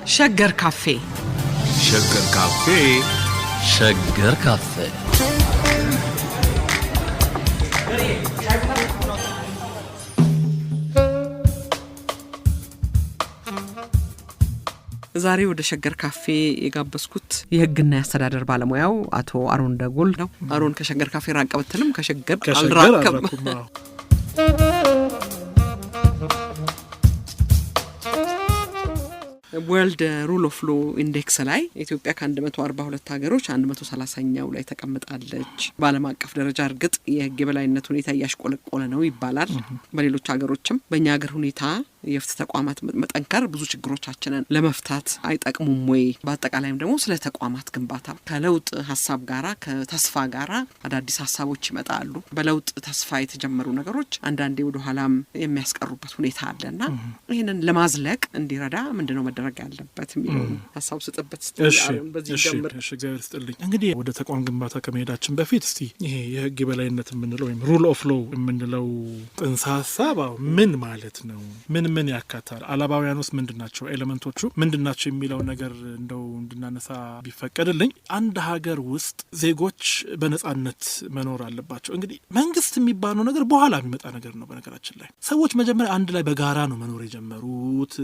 ሸገር ካፌ ሸገር ካፌ ሸገር ካፌ ዛሬ ወደ ሸገር ካፌ የጋበዝኩት የህግና የአስተዳደር ባለሙያው አቶ አሮን ደጎል ነው። አሮን ከሸገር ካፌ ራቅ ብትልም ከሸገር አልራቀም። ወርልድ ሩል ኦፍ ሎ ኢንዴክስ ላይ ኢትዮጵያ ከ142 ሀገሮች 130ኛው ላይ ተቀምጣለች። በዓለም አቀፍ ደረጃ እርግጥ የህግ የበላይነት ሁኔታ እያሽቆለቆለ ነው ይባላል። በሌሎች ሀገሮችም በእኛ ሀገር ሁኔታ የፍትህ ተቋማት መጠንከር ብዙ ችግሮቻችንን ለመፍታት አይጠቅሙም ወይ? በአጠቃላይም ደግሞ ስለ ተቋማት ግንባታ ከለውጥ ሀሳብ ጋራ ከተስፋ ጋራ አዳዲስ ሀሳቦች ይመጣሉ። በለውጥ ተስፋ የተጀመሩ ነገሮች አንዳንዴ ወደ ኋላም የሚያስቀሩበት ሁኔታ አለና ይሄንን ለማዝለቅ እንዲረዳ ምንድነው መደረግ ያለበት የሚለው ሀሳብ ስጥበት። በዚህ ጀምር። እግዚአብሔር ይስጥልኝ። እንግዲህ ወደ ተቋም ግንባታ ከመሄዳችን በፊት እስቲ ይሄ የህግ የበላይነት የምንለው ወይም ሩል ኦፍ ሎ የምንለው ጥንሰ ሀሳብ ምን ማለት ነው? ምን ያካታል? አላባውያን ውስጥ ምንድናቸው? ኤሌመንቶቹ ምንድናቸው የሚለው ነገር እንደው እንድናነሳ ቢፈቀድልኝ። አንድ ሀገር ውስጥ ዜጎች በነጻነት መኖር አለባቸው። እንግዲህ መንግስት የሚባለው ነገር በኋላ የሚመጣ ነገር ነው። በነገራችን ላይ ሰዎች መጀመሪያ አንድ ላይ በጋራ ነው መኖር የጀመሩት።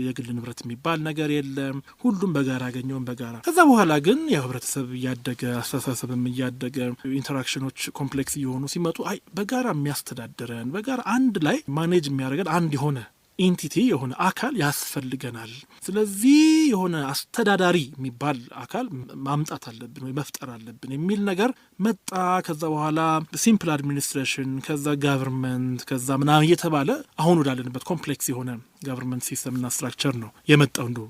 የግል ንብረት የሚባል ነገር የለም። ሁሉም በጋራ ያገኘውን በጋራ። ከዛ በኋላ ግን ያው ህብረተሰብ እያደገ አስተሳሰብም እያደገ ኢንተራክሽኖች ኮምፕሌክስ እየሆኑ ሲመጡ አይ በጋራ የሚያስተዳድረን በጋራ አንድ ላይ ማኔጅ የሚያደርገን አንድ የሆነ ኢንቲቲ የሆነ አካል ያስፈልገናል። ስለዚህ የሆነ አስተዳዳሪ የሚባል አካል ማምጣት አለብን ወይ መፍጠር አለብን የሚል ነገር መጣ። ከዛ በኋላ ሲምፕል አድሚኒስትሬሽን፣ ከዛ ጋቨርንመንት፣ ከዛ ምናምን እየተባለ አሁን ወዳለንበት ኮምፕሌክስ የሆነ ጋቨርንመንት ሲስተምና ስትራክቸር ነው የመጣው። እንዶ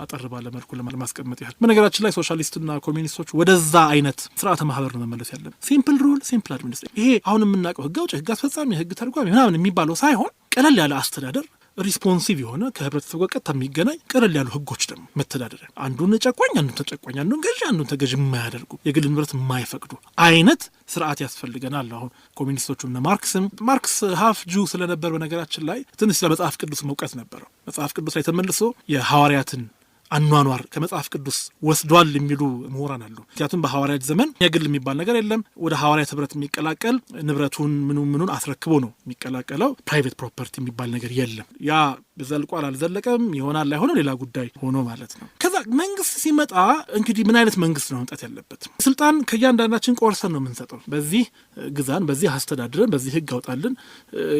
አጠር ባለ መልኩ ለማስቀመጥ ያህል በነገራችን ላይ ሶሻሊስትና ኮሚኒስቶች ወደዛ አይነት ስርዓተ ማህበር ነው መመለስ ያለብን። ሲምፕል ሩል፣ ሲምፕል አድሚኒስትሬሽን። ይሄ አሁን የምናውቀው ህግ አውጪ፣ ህግ አስፈጻሚ፣ ህግ ተርጓሚ ምናምን የሚባለው ሳይሆን ቀለል ያለ አስተዳደር ሪስፖንሲቭ የሆነ ከህብረተሰቡ ጋር ቀጥታ የሚገናኝ ቀለል ያሉ ህጎች ደግሞ መተዳደሪያ፣ አንዱን ጨቋኝ አንዱን ተጨቋኝ፣ አንዱን ገዢ አንዱን ተገዥ የማያደርጉ የግል ንብረት የማይፈቅዱ አይነት ስርዓት ያስፈልገናል። አሁን ኮሚኒስቶቹ እነ ማርክስ ሀፍ ጁ ስለነበር በነገራችን ላይ ትንሽ ለመጽሐፍ ቅዱስ መውቀት ነበረው። መጽሐፍ ቅዱስ ላይ ተመልሶ የሐዋርያትን አኗኗር ከመጽሐፍ ቅዱስ ወስዷል የሚሉ ምሁራን አሉ። ምክንያቱም በሐዋርያት ዘመን የግል የሚባል ነገር የለም። ወደ ሐዋርያት ህብረት የሚቀላቀል ንብረቱን ምኑን አስረክቦ ነው የሚቀላቀለው። ፕራይቬት ፕሮፐርቲ የሚባል ነገር የለም። ያ ዘልቋል አልዘለቀም ይሆናል ላይሆነ ሌላ ጉዳይ ሆኖ ማለት ነው። ከዛ መንግስት ሲመጣ እንግዲህ ምን አይነት መንግስት ነው መምጣት ያለበት? ስልጣን ከእያንዳንዳችን ቆርሰን ነው የምንሰጠው። በዚህ ግዛን፣ በዚህ አስተዳድረን፣ በዚህ ህግ አውጣልን።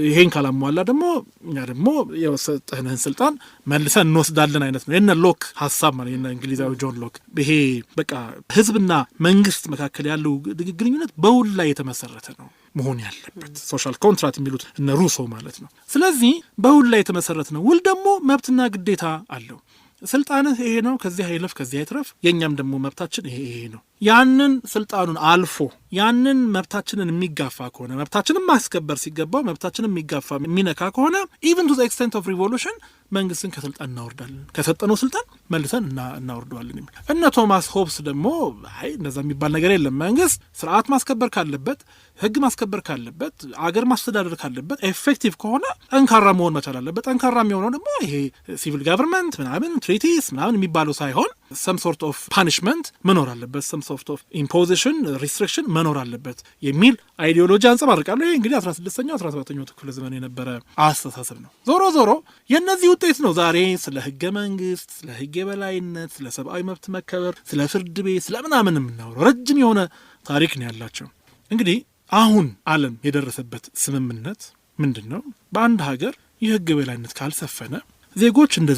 ይሄን ካላሟላ ደግሞ እኛ ደግሞ የሰጠህን ስልጣን መልሰን እንወስዳለን አይነት ነው። የነ ሎክ ሀሳብ ማለት የነ እንግሊዛዊ ጆን ሎክ። ይሄ በቃ ህዝብና መንግስት መካከል ያለው ግንኙነት በውል ላይ የተመሰረተ ነው መሆን ያለበት። ሶሻል ኮንትራክት የሚሉት እነ ሩሶ ማለት ነው። ስለዚህ በውል ላይ የተመሰረተ ነው። ውል ደግሞ መብትና ግዴታ አለው። ስልጣንህ ይሄ ነው፣ ከዚህ አይለፍ ከዚህ አይትረፍ። የኛም ደግሞ መብታችን ይሄ ነው። ያንን ስልጣኑን አልፎ ያንን መብታችንን የሚጋፋ ከሆነ መብታችንን ማስከበር ሲገባው መብታችንን የሚጋፋ የሚነካ ከሆነ ኢቨን ቱ ዘ ኤክስቴንት ኦፍ ሪቮሉሽን መንግስትን ከስልጣን እናወርዳለን፣ ከሰጠነው ስልጣን መልሰን እናወርደዋለን የሚል እነ ቶማስ ሆብስ ደግሞ አይ እንደዛ የሚባል ነገር የለም። መንግስት ስርዓት ማስከበር ካለበት፣ ህግ ማስከበር ካለበት፣ አገር ማስተዳደር ካለበት ኤፌክቲቭ ከሆነ ጠንካራ መሆን መቻል አለበት። ጠንካራ የሚሆነው ደግሞ ይሄ ሲቪል ጋቨርንመንት ምናምን ትሪቲስ ምናምን የሚባለው ሳይሆን some sort of punishment መኖር አለበት፣ some sort of imposition restriction መኖር አለበት የሚል አይዲዮሎጂ አንጸባርቃሉ። ይሄ እንግዲህ 16ኛው 17ኛው ክፍለ ዘመን የነበረ አስተሳሰብ ነው። ዞሮ የነዚህ ውጤት ነው ዛሬ ስለ ህገ መንግስት፣ ስለ ህግ የበላይነት፣ ስለ ሰብአዊ መብት መከበር፣ ስለ ፍርድ ቤት፣ ስለ ምናምን የምናወራው ረጅም የሆነ ታሪክ ነው ያላቸው። እንግዲህ አሁን ዓለም የደረሰበት ስምምነት ምንድን ነው? በአንድ ሀገር የህግ የበላይነት ካልሰፈነ ዜጎች እንደ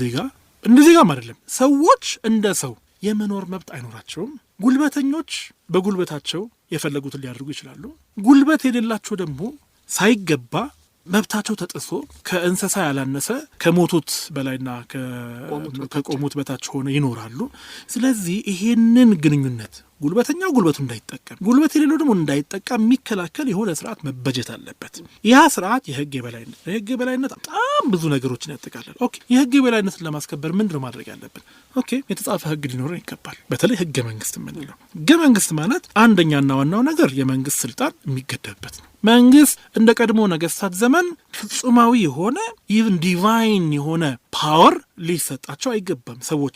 ዜጋም አይደለም ሰዎች እንደ ሰው የመኖር መብት አይኖራቸውም። ጉልበተኞች በጉልበታቸው የፈለጉትን ሊያደርጉ ይችላሉ። ጉልበት የሌላቸው ደግሞ ሳይገባ መብታቸው ተጥሶ ከእንስሳ ያላነሰ ከሞቱት በላይና ከቆሙት በታች ሆነ ይኖራሉ። ስለዚህ ይሄንን ግንኙነት ጉልበተኛው ጉልበቱ እንዳይጠቀም፣ ጉልበት የሌለው ደግሞ እንዳይጠቀም የሚከላከል የሆነ ስርዓት መበጀት አለበት። ያ ስርዓት የህግ የበላይነት ነው። የህግ የበላይነት በጣም ብዙ ነገሮችን ያጠቃልላል። ኦኬ፣ የህግ የበላይነትን ለማስከበር ምንድነው ማድረግ ያለብን? ኦኬ፣ የተጻፈ ህግ ሊኖረን ይገባል። በተለይ ህገ መንግስት የምንለው ህገ መንግስት ማለት አንደኛና ዋናው ነገር የመንግስት ስልጣን የሚገደብበት ነው። መንግስት እንደ ቀድሞ ነገስታት ዘመን ፍጹማዊ የሆነ ኢቭን ዲቫይን የሆነ ፓወር ሊሰጣቸው አይገባም። ሰዎች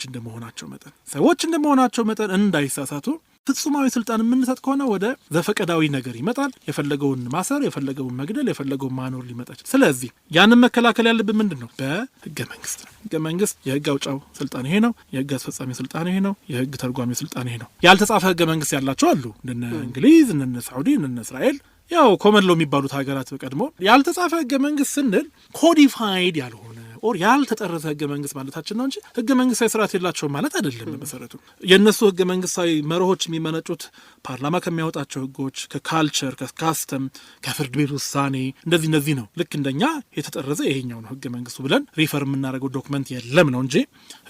እንደመሆናቸው መጠን እንዳይሳሳቱ ፍጹማዊ ስልጣን የምንሰጥ ከሆነ ወደ ዘፈቀዳዊ ነገር ይመጣል። የፈለገውን ማሰር፣ የፈለገውን መግደል፣ የፈለገውን ማኖር ሊመጣ ይችላል። ስለዚህ ያንን መከላከል ያለብን ምንድን ነው? በህገ መንግስት ነው። ህገ መንግስት የህግ አውጫው ስልጣን ይሄ ነው፣ የህግ አስፈጻሚ ስልጣን ይሄ ነው፣ የህግ ተርጓሚ ስልጣን ይሄ ነው። ያልተጻፈ ህገ መንግስት ያላቸው አሉ፣ እንደነ እንግሊዝ፣ እንደነ ሳዑዲ፣ እንደነ እስራኤል ያው ኮመን ሎ የሚባሉት ሀገራት በቀድሞ ያልተጻፈ ህገ መንግስት ስንል ኮዲፋይድ ያልሆነ ኦር ያልተጠረዘ ህገ መንግስት ማለታችን ነው እንጂ ህገ መንግስታዊ ስርዓት የላቸውም ማለት አይደለም። በመሰረቱ የእነሱ ህገ መንግስታዊ መርሆች የሚመነጩት ፓርላማ ከሚያወጣቸው ህጎች፣ ከካልቸር፣ ከካስተም፣ ከፍርድ ቤት ውሳኔ እንደዚህ ነው። ልክ እንደኛ የተጠረዘ ይሄኛው ነው ህገ መንግስቱ ብለን ሪፈር የምናደርገው ዶክመንት የለም ነው እንጂ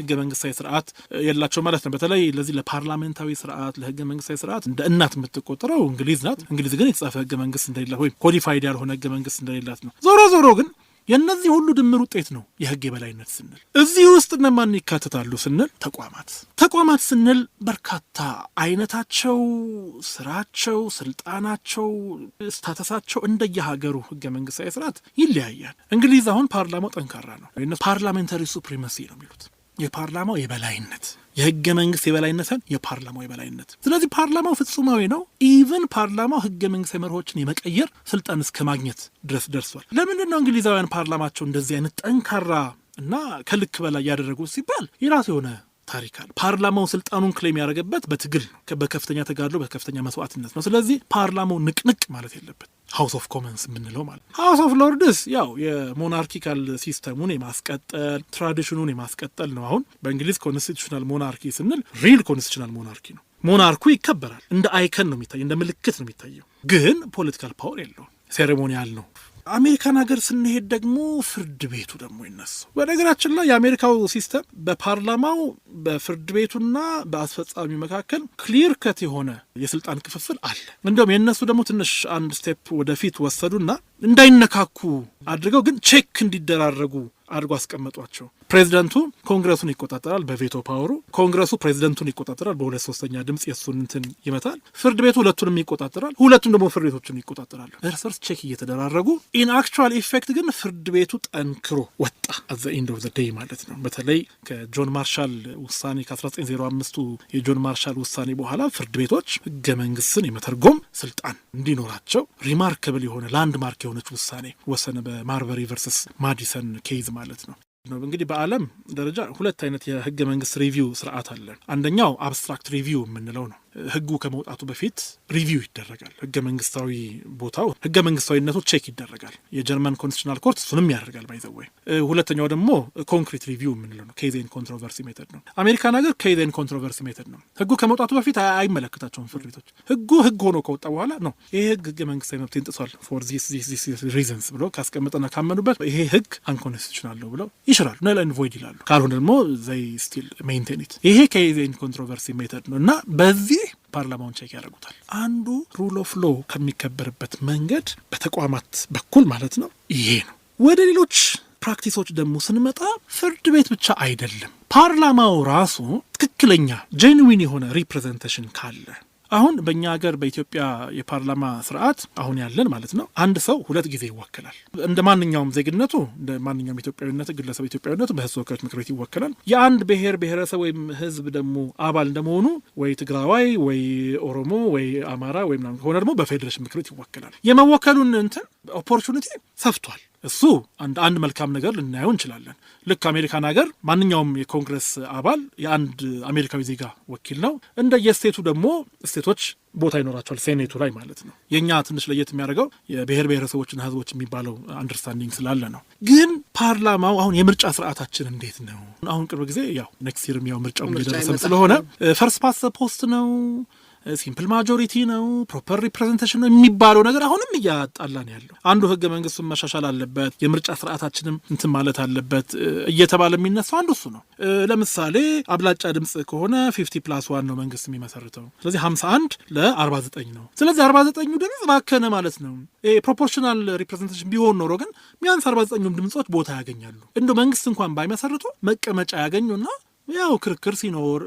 ህገ መንግስታዊ ስርዓት የላቸው ማለት ነው። በተለይ ለዚህ ለፓርላሜንታዊ ስርዓት፣ ለህገ መንግስታዊ ስርዓት እንደ እናት የምትቆጠረው እንግሊዝ ናት። እንግሊዝ ግን የተጻፈ ህገ መንግስት እንደሌላት ወይም ኮዲፋይድ ያልሆነ ህገ መንግስት እንደሌላት ነው። ዞሮ ግን የእነዚህ ሁሉ ድምር ውጤት ነው የህግ የበላይነት ስንል። እዚህ ውስጥ እነማን ይካተታሉ ስንል ተቋማት ስንል በርካታ አይነታቸው፣ ስራቸው፣ ስልጣናቸው፣ ስታተሳቸው እንደየሀገሩ ህገ መንግስታዊ ስርዓት ይለያያል። እንግሊዝ አሁን ፓርላማው ጠንካራ ነው። ፓርላሜንታሪ ሱፕሪማሲ ነው የሚሉት። የፓርላማው የበላይነት የህገ መንግስት የበላይነትን የፓርላማው የበላይነት። ስለዚህ ፓርላማው ፍጹማዊ ነው። ኢቨን ፓርላማው ህገ መንግስታዊ መርሆችን የመቀየር ስልጣን እስከ ማግኘት ድረስ ደርሷል። ለምንድን ነው እንግሊዛውያን ፓርላማቸው እንደዚህ አይነት ጠንካራ እና ከልክ በላይ ያደረጉት ሲባል የራሱ የሆነ ታሪክ አለ። ፓርላማው ስልጣኑን ክሌም ያደረገበት በትግል ነው፣ በከፍተኛ ተጋድሎ፣ በከፍተኛ መስዋዕትነት ነው። ስለዚህ ፓርላማው ንቅንቅ ማለት የለበት። ሃውስ ኦፍ ኮመንስ የምንለው ማለት ሃውስ ኦፍ ሎርድስ ያው የሞናርኪካል ሲስተሙን የማስቀጠል ትራዲሽኑን የማስቀጠል ነው። አሁን በእንግሊዝ ኮንስቲቱሽናል ሞናርኪ ስንል ሪል ኮንስቲቱሽናል ሞናርኪ ነው። ሞናርኩ ይከበራል፣ እንደ አይከን ነው የሚታየው፣ እንደ ምልክት ነው የሚታየው፣ ግን ፖለቲካል ፓወር የለውም፣ ሴሬሞኒያል ነው። አሜሪካን ሀገር ስንሄድ ደግሞ ፍርድ ቤቱ ደግሞ ይነሱ። በነገራችን ላይ የአሜሪካው ሲስተም በፓርላማው በፍርድ ቤቱና በአስፈጻሚ መካከል ክሊር ከት የሆነ የስልጣን ክፍፍል አለ። እንዲሁም የእነሱ ደግሞ ትንሽ አንድ ስቴፕ ወደፊት ወሰዱና እንዳይነካኩ አድርገው ግን ቼክ እንዲደራረጉ አድርጎ አስቀመጧቸው። ፕሬዚደንቱ ኮንግረሱን ይቆጣጠራል በቬቶ ፓወሩ፣ ኮንግረሱ ፕሬዚደንቱን ይቆጣጠራል በ2/3 ድምጽ የሱን እንትን ይመታል። ፍርድ ቤቱ ሁለቱንም ይቆጣጠራል፣ ሁለቱም ደግሞ ፍርድ ቤቶችን ይቆጣጠራሉ። እርስ በርስ ቼክ እየተደራረጉ ኢን አክቹዋል ኢፌክት ግን ፍርድ ቤቱ ጠንክሮ ወጣ አት ዘ ኤንድ ኦፍ ዘ ዴይ ማለት ነው። በተለይ ከጆን ማርሻል ውሳኔ ከ1905 የጆን ማርሻል ውሳኔ በኋላ ፍርድ ቤቶች ህገ መንግስትን የመተርጎም ስልጣን እንዲኖራቸው ሪማርክብል የሆነ ላንድ ማርክ የሆነች ውሳኔ ወሰነ በማርበሪ ቨርስስ ማዲሰን ኬዝ ማለት ነው። እንግዲህ በዓለም ደረጃ ሁለት አይነት የህገ መንግስት ሪቪው ስርዓት አለ። አንደኛው አብስትራክት ሪቪው የምንለው ነው። ህጉ ከመውጣቱ በፊት ሪቪው ይደረጋል። ህገ መንግስታዊ ቦታው ህገ መንግስታዊነቱ ቼክ ይደረጋል። የጀርመን ኮንስቲቱሽናል ኮርት እሱንም ያደርጋል ባይዘወይ። ሁለተኛው ደግሞ ኮንክሪት ሪቪው የምንለው ነው። ኬዝ ኤንድ ኮንትሮቨርሲ ሜተድ ነው። አሜሪካን ሀገር ኬዝ ኤንድ ኮንትሮቨርሲ ሜተድ ነው። ህጉ ከመውጣቱ በፊት አይመለከታቸውም ፍርድ ቤቶች። ህግ ሆኖ ከወጣ በኋላ ነው ይሄ ህገ መንግስታዊ መብትን ጥሷል ፎር ዚስ ሪዝንስ ብሎ ካስቀመጠና ካመኑበት ይሄ ህግ አንኮንስቲቱሽናል ነው ብለው ይሽራሉ፣ ነል ኤንድ ቮይድ ይላሉ። ካልሆነ ደግሞ ዘይ ስቲል ሜንቴን ኢት። ይሄ ኬዝ ኤንድ ኮንትሮቨርሲ ሜተድ ነው እና በዚህ ፓርላማውን ቼክ ያደርጉታል። አንዱ ሩል ኦፍ ሎ ከሚከበርበት መንገድ በተቋማት በኩል ማለት ነው ይሄ ነው። ወደ ሌሎች ፕራክቲሶች ደግሞ ስንመጣ ፍርድ ቤት ብቻ አይደለም፣ ፓርላማው ራሱ ትክክለኛ ጄንዊን የሆነ ሪፕሬዘንቴሽን ካለ አሁን በእኛ ሀገር በኢትዮጵያ የፓርላማ ስርዓት አሁን ያለን ማለት ነው አንድ ሰው 2 ጊዜ ይወከላል። እንደ ማንኛውም ዜግነቱ እንደ ማንኛውም ኢትዮጵያዊነት ግለሰብ ኢትዮጵያዊነቱ በህዝብ ተወካዮች ምክር ቤት ይወከላል። የአንድ ብሔረሰብ ወይም ህዝብ ደግሞ አባል እንደመሆኑ ወይ ትግራዋይ ወይ ኦሮሞ ወይ አማራ ወይ ምናምን ሆነ ደግሞ በፌዴሬሽን ምክር ቤት ይወከላል። የመወከሉን እንትን ኦፖርቹኒቲ ሰፍቷል። እሱ አንድ መልካም ነገር ልናየው እንችላለን። ልክ አሜሪካን ሀገር ማንኛውም የኮንግረስ አባል የአንድ አሜሪካዊ ዜጋ ወኪል ነው። እንደ የስቴቱ ደግሞ ስቴቶች ቦታ ይኖራቸዋል ሴኔቱ ላይ ማለት ነው። የእኛ ትንሽ ለየት የሚያደርገው የብሔር ብሔረሰቦችና ህዝቦች የሚባለው አንደርስታንዲንግ ስላለ ነው። ግን ፓርላማው አሁን የምርጫ ስርዓታችን እንዴት ነው? አሁን ቅርብ ጊዜ ያው ኔክስት ይርም ያው ምርጫው እየደረሰም ስለሆነ ፈርስት ፓስት ዘ ፖስት ነው፣ ሲምፕል ማጆሪቲ ነው፣ ፕሮፐር ሪፕሬዘንቴሽን ነው የሚባለው ነገር አሁንም እያጣላን ያለው። አንዱ ህገ መንግስቱን መሻሻል አለበት፣ የምርጫ ስርዓታችንም እንትን ማለት አለበት እየተባለ የሚነሳው አንዱ እሱ ነው። ለምሳሌ አብላጫ ድምጽ ከሆነ 50+1 ነው መንግስት የሚመሰርተው። ስለዚህ 51 ለ49 ነው። ስለዚህ 49ኙ ድምጽ ባከነ ማለት ነው። ፕሮፖርሽናል ሪፕሬዘንቴሽን ቢሆን ኖሮ ግን ቢያንስ 49ኙም ድምጾች ቦታ ያገኛሉ። እንደ መንግስት እንኳን ባይመሰርቱ መቀመጫ ያገኙና ያው ክርክር ሲኖር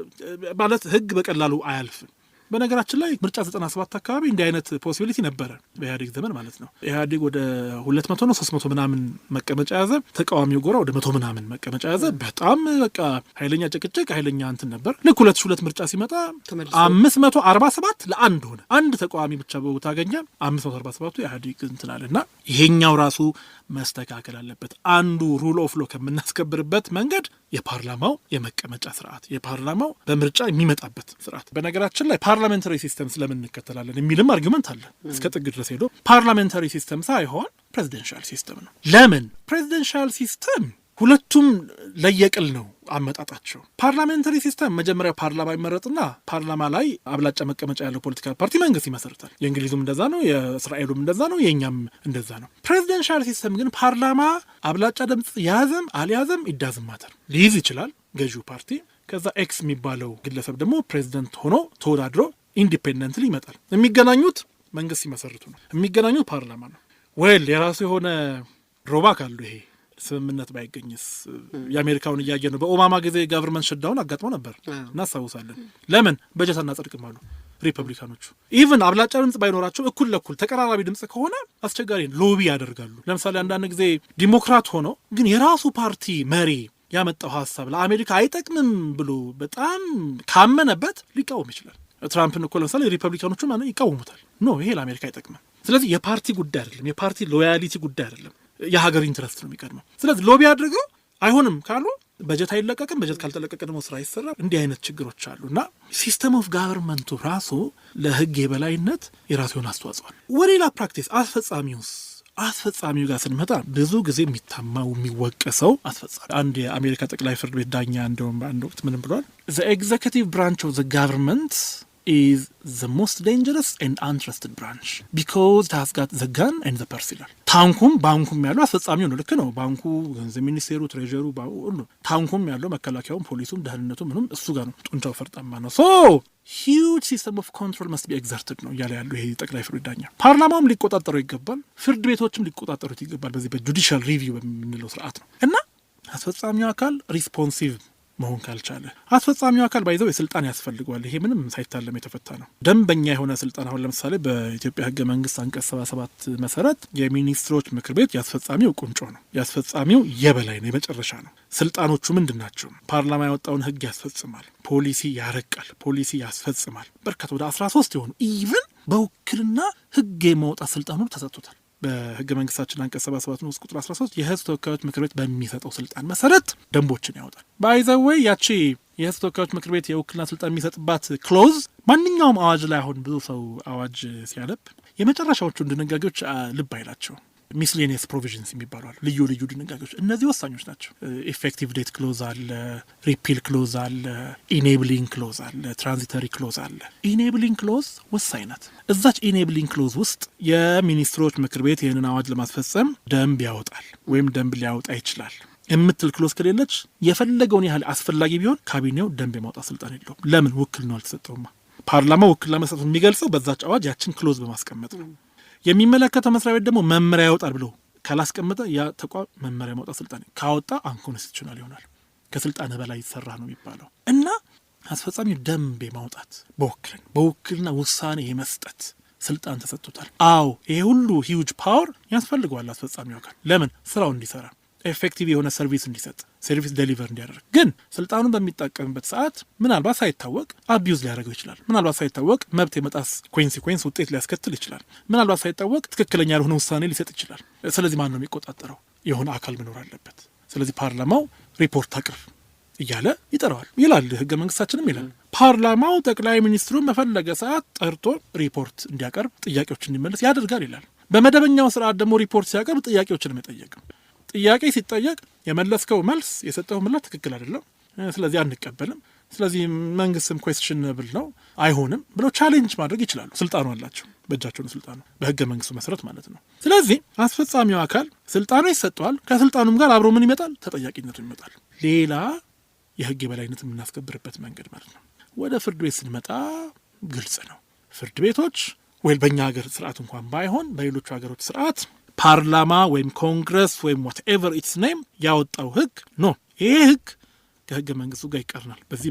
ማለት ህግ በቀላሉ አያልፍም። በነገራችን ላይ ምርጫ 97 አካባቢ እንዲህ አይነት ፖሲቢሊቲ ነበረ በኢህአዴግ ዘመን ማለት ነው። ኢህአዴግ ወደ 200 ነው 300 ምናምን መቀመጫ ያዘ፣ ተቃዋሚው ጎራ ወደ 100 ምናምን መቀመጫ ያዘ። በጣም በቃ ኃይለኛ ጭቅጭቅ ኃይለኛ እንትን ነበር። ልክ 2002 ምርጫ ሲመጣ 547 ለ1 ሆነ። አንድ ተቃዋሚ ብቻ በቦታ አገኘ። 547ቱ ኢህአዴግ እንትን አለና ይሄኛው ራሱ መስተካከል አለበት። አንዱ ሩል ኦፍ ሎ ከምናስከብርበት መንገድ የፓርላማው የመቀመጫ ስርዓት፣ የፓርላማው በምርጫ የሚመጣበት ስርዓት። በነገራችን ላይ ፓርላሜንታሪ ሲስተም ስለምን እንከተላለን የሚልም አርጊመንት አለ እስከ ጥግ ድረስ ሄዶ። ፓርላሜንታሪ ሲስተም ሳይሆን ፕሬዚደንሻል ሲስተም ነው። ለምን ፕሬዚደንሻል ሲስተም? ሁለቱም ለየቅል ነው አመጣጣቸው። ፓርላሜንታሪ ሲስተም መጀመሪያ ፓርላማ ይመረጥና ፓርላማ ላይ አብላጫ መቀመጫ ያለው ፖለቲካል ፓርቲ መንግስት ይመሰርታል። የእንግሊዙም እንደዛ ነው፣ የእስራኤሉም እንደዛ ነው፣ የእኛም እንደዛ ነው። ፕሬዚደንሻል ሲስተም ግን ፓርላማ አብላጫ ድምፅ ያዘም አልያዘም ኢዳዝም ማተር ሊይዝ ይችላል ገዢው ፓርቲ። ከዛ ኤክስ የሚባለው ግለሰብ ደግሞ ፕሬዚደንት ሆኖ ተወዳድሮ ኢንዲፔንደንትሊ ይመጣል። የሚገናኙት መንግስት ሲመሰርቱ ነው። የሚገናኙት ፓርላማ ነው። ወይል የራሱ የሆነ ድሮባክ አሉ። ይሄ ስምምነት ባይገኝስ? የአሜሪካውን እያየ ነው። በኦባማ ጊዜ ጋቨርንመንት ሸዳውን አጋጥሞ ነበር እናስታውሳለን። ለምን በጀት አናጸድቅም አሉ ሪፐብሊካኖቹ። ኢቭን አብላጫ ድምጽ ባይኖራቸው እኩል ለኩል ተቀራራቢ ድምጽ ከሆነ አስቸጋሪ ሎቢ ያደርጋሉ። ለምሳሌ አንዳንድ ጊዜ ዲሞክራት ሆኖ ግን የራሱ ፓርቲ መሪ ያመጣው ሀሳብ ለአሜሪካ አይጠቅምም ብሎ በጣም ካመነበት ሊቃወም ይችላል። ትራምፕን እኮ ለምሳሌ ሪፐብሊካኖቹ ይቃወሙታል። ኖ ይሄ ለአሜሪካ አይጠቅምም። ስለዚህ የፓርቲ ጉዳይ አይደለም፣ የፓርቲ ሎያሊቲ ጉዳይ አይደለም፣ የሀገር ኢንትረስት ነው የሚቀድመው። ስለዚህ ሎቢ አድርገው አይሆንም ካሉ በጀት አይለቀቅም፣ በጀት ካልተለቀቀ ደግሞ ስራ ይሰራል። እንዲህ አይነት ችግሮች አሉ እና ሲስተም ኦፍ ጋቨርንመንቱ ራሱ ለህግ የበላይነት የራሱ የሆነ አስተዋጽኦ አለ። ወሌላ ፕራክቲስ አስፈጻሚው ጋር ስንመጣ ብዙ ጊዜ የሚታማው የሚወቀሰው አስፈጻሚ። አንድ የአሜሪካ ጠቅላይ ፍርድ ቤት ዳኛ እንደውም በአንድ ወቅት ምንም ብሏል? ዘ ኤግዜኪቲቭ ብራንች ኦፍ ዘ ጋቨርንመንት is the most dangerous and untrusted branch because it has got the gun and the purse ይላል። ታንኩም ባንኩም ያለው አስፈጻሚው ነው። ልክ ነው። ባንኩ፣ ገንዘብ ሚኒስቴሩ፣ ትሬጀሩ፣ ታንኩም ያለው መከላከያውም፣ ፖሊሱም፣ ደህንነቱ ምንም እሱ ጋር ነው። ጡንቻው ፈርጣማ ነው። ሶ huge system of control must be exerted ነው እያለ ያለው ይሄ ጠቅላይ ፍርድ ዳኛ። ፓርላማውም ሊቆጣጠረው ይገባል፣ ፍርድ ቤቶችም ሊቆጣጠሩት ይገባል። በዚህ በጁዲሻል ሪቪው በምንለው ስርዓት ነው እና አስፈጻሚው አካል ሪስፖንሲቭ መሆን ካልቻለ አስፈጻሚው አካል ባይዘው የስልጣን ያስፈልገዋል። ይሄ ምንም ሳይታለም የተፈታ ነው። ደንበኛ የሆነ ስልጣን አሁን ለምሳሌ በኢትዮጵያ ሕገ መንግስት አንቀጽ 77 መሰረት የሚኒስትሮች ምክር ቤት ያስፈጻሚው ቁንጮ ነው። ያስፈጻሚው የበላይ ነው፣ የመጨረሻ ነው። ስልጣኖቹ ምንድን ናቸው? ፓርላማ ያወጣውን ሕግ ያስፈጽማል፣ ፖሊሲ ያረቃል፣ ፖሊሲ ያስፈጽማል። በርካታ ወደ 13 የሆኑ ኢቭን በውክልና ሕግ የማውጣት ስልጣኑ ተሰጥቶታል። በህገ መንግስታችን አንቀጽ 77 ንዑስ ቁጥር 13 የህዝብ ተወካዮች ምክር ቤት በሚሰጠው ስልጣን መሰረት ደንቦችን ያወጣል። ባይዘወይ ያቺ የህዝብ ተወካዮች ምክር ቤት የውክልና ስልጣን የሚሰጥባት ክሎዝ ማንኛውም አዋጅ ላይ አሁን ብዙ ሰው አዋጅ ሲያነብ የመጨረሻዎቹን ድንጋጌዎች ልብ አይላቸው። ሚስሌኒየስ ፕሮቪዥንስ የሚባሉ አሉ፣ ልዩ ልዩ ድንጋጌዎች። እነዚህ ወሳኞች ናቸው። ኢፌክቲቭ ዴት ክሎዝ አለ፣ ሪፒል ክሎዝ አለ፣ ኢኔብሊንግ ክሎዝ አለ፣ ትራንዚተሪ ክሎዝ አለ። ኢኔብሊንግ ክሎዝ ወሳኝ ናት። እዛች ኢኔብሊንግ ክሎዝ ውስጥ የሚኒስትሮች ምክር ቤት ይህንን አዋጅ ለማስፈጸም ደንብ ያወጣል ወይም ደንብ ሊያወጣ ይችላል የምትል ክሎዝ ከሌለች የፈለገውን ያህል አስፈላጊ ቢሆን ካቢኔው ደንብ የማውጣት ስልጣን የለውም። ለምን? ውክልናው አልተሰጠውማ። ፓርላማ ውክልና መስጠቱን የሚገልጸው በዛች አዋጅ ያችን ክሎዝ በማስቀመጥ ነው። የሚመለከተው መስሪያ ቤት ደግሞ መመሪያ ያወጣል ብሎ ካላስቀመጠ ያ ተቋም መመሪያ ማውጣት ስልጣን ካወጣ አንኮንስቲቱሽናል ይሆናል። ከስልጣን በላይ ይሰራ ነው የሚባለው እና አስፈጻሚው ደንብ የማውጣት በውክልና ውሳኔ የመስጠት ስልጣን ተሰጥቶታል። አዎ ይሄ ሁሉ ሂውጅ ፓወር ያስፈልገዋል አስፈጻሚው አካል። ለምን? ስራው እንዲሰራ፣ ኤፌክቲቭ የሆነ ሰርቪስ እንዲሰጥ፣ ሰርቪስ ዴሊቨር እንዲያደርግ። ግን ስልጣኑን በሚጠቀምበት ሰዓት ምናልባት ሳይታወቅ አቢዩዝ ሊያደርገው ይችላል። ምናልባት ሳይታወቅ መብት የመጣስ ኮንሲኩዌንስ ውጤት ሊያስከትል ይችላል። ምናልባት ሳይታወቅ ትክክለኛ ያልሆነ ውሳኔ ሊሰጥ ይችላል። ስለዚህ ማን ነው የሚቆጣጠረው? የሆነ አካል መኖር አለበት። ስለዚህ ፓርላማው ሪፖርት አቅርብ እያለ ይጠራዋል ይላል ህገ መንግስታችንም ይላል። ፓርላማው ጠቅላይ ሚኒስትሩን በፈለገ ሰዓት ጠርቶ ሪፖርት እንዲያቀርብ፣ ጥያቄዎች እንዲመለስ ያደርጋል ይላል። በመደበኛው ስርዓት ደግሞ ሪፖርት ሲያቀርብ ጥያቄዎችን መጠየቅ፣ ጥያቄ ሲጠየቅ የመለስከው መልስ የሰጠው ምላሽ ትክክል አይደለም፣ ስለዚህ አንቀበልም፣ ስለዚህ መንግስትም ኩዌስችነብል ነው አይሆንም ብለው ቻሌንጅ ማድረግ ይችላሉ። ስልጣኑ አላቸው፣ በእጃቸው ነው ስልጣኑ፣ በህገ መንግስቱ መሰረት ማለት ነው። ስለዚህ አስፈጻሚው አካል ስልጣኑ ይሰጠዋል። ከስልጣኑም ጋር አብሮ ምን ይመጣል? ተጠያቂነቱ ይመጣል። ሌላ የህግ የበላይነት የምናስከብርበት መንገድ ማለት ነው። ወደ ፍርድ ቤት ስንመጣ ግልጽ ነው። ፍርድ ቤቶች ወይ በእኛ ሀገር ስርዓት እንኳን ባይሆን በሌሎቹ ሀገሮች ስርዓት ፓርላማ ወይም ኮንግረስ ወይም ዋትኤቨር ኢትስ ኔም ያወጣው ህግ ነው። ይሄ ህግ ከህገ መንግስቱ ጋር ይቀርናል በዚህ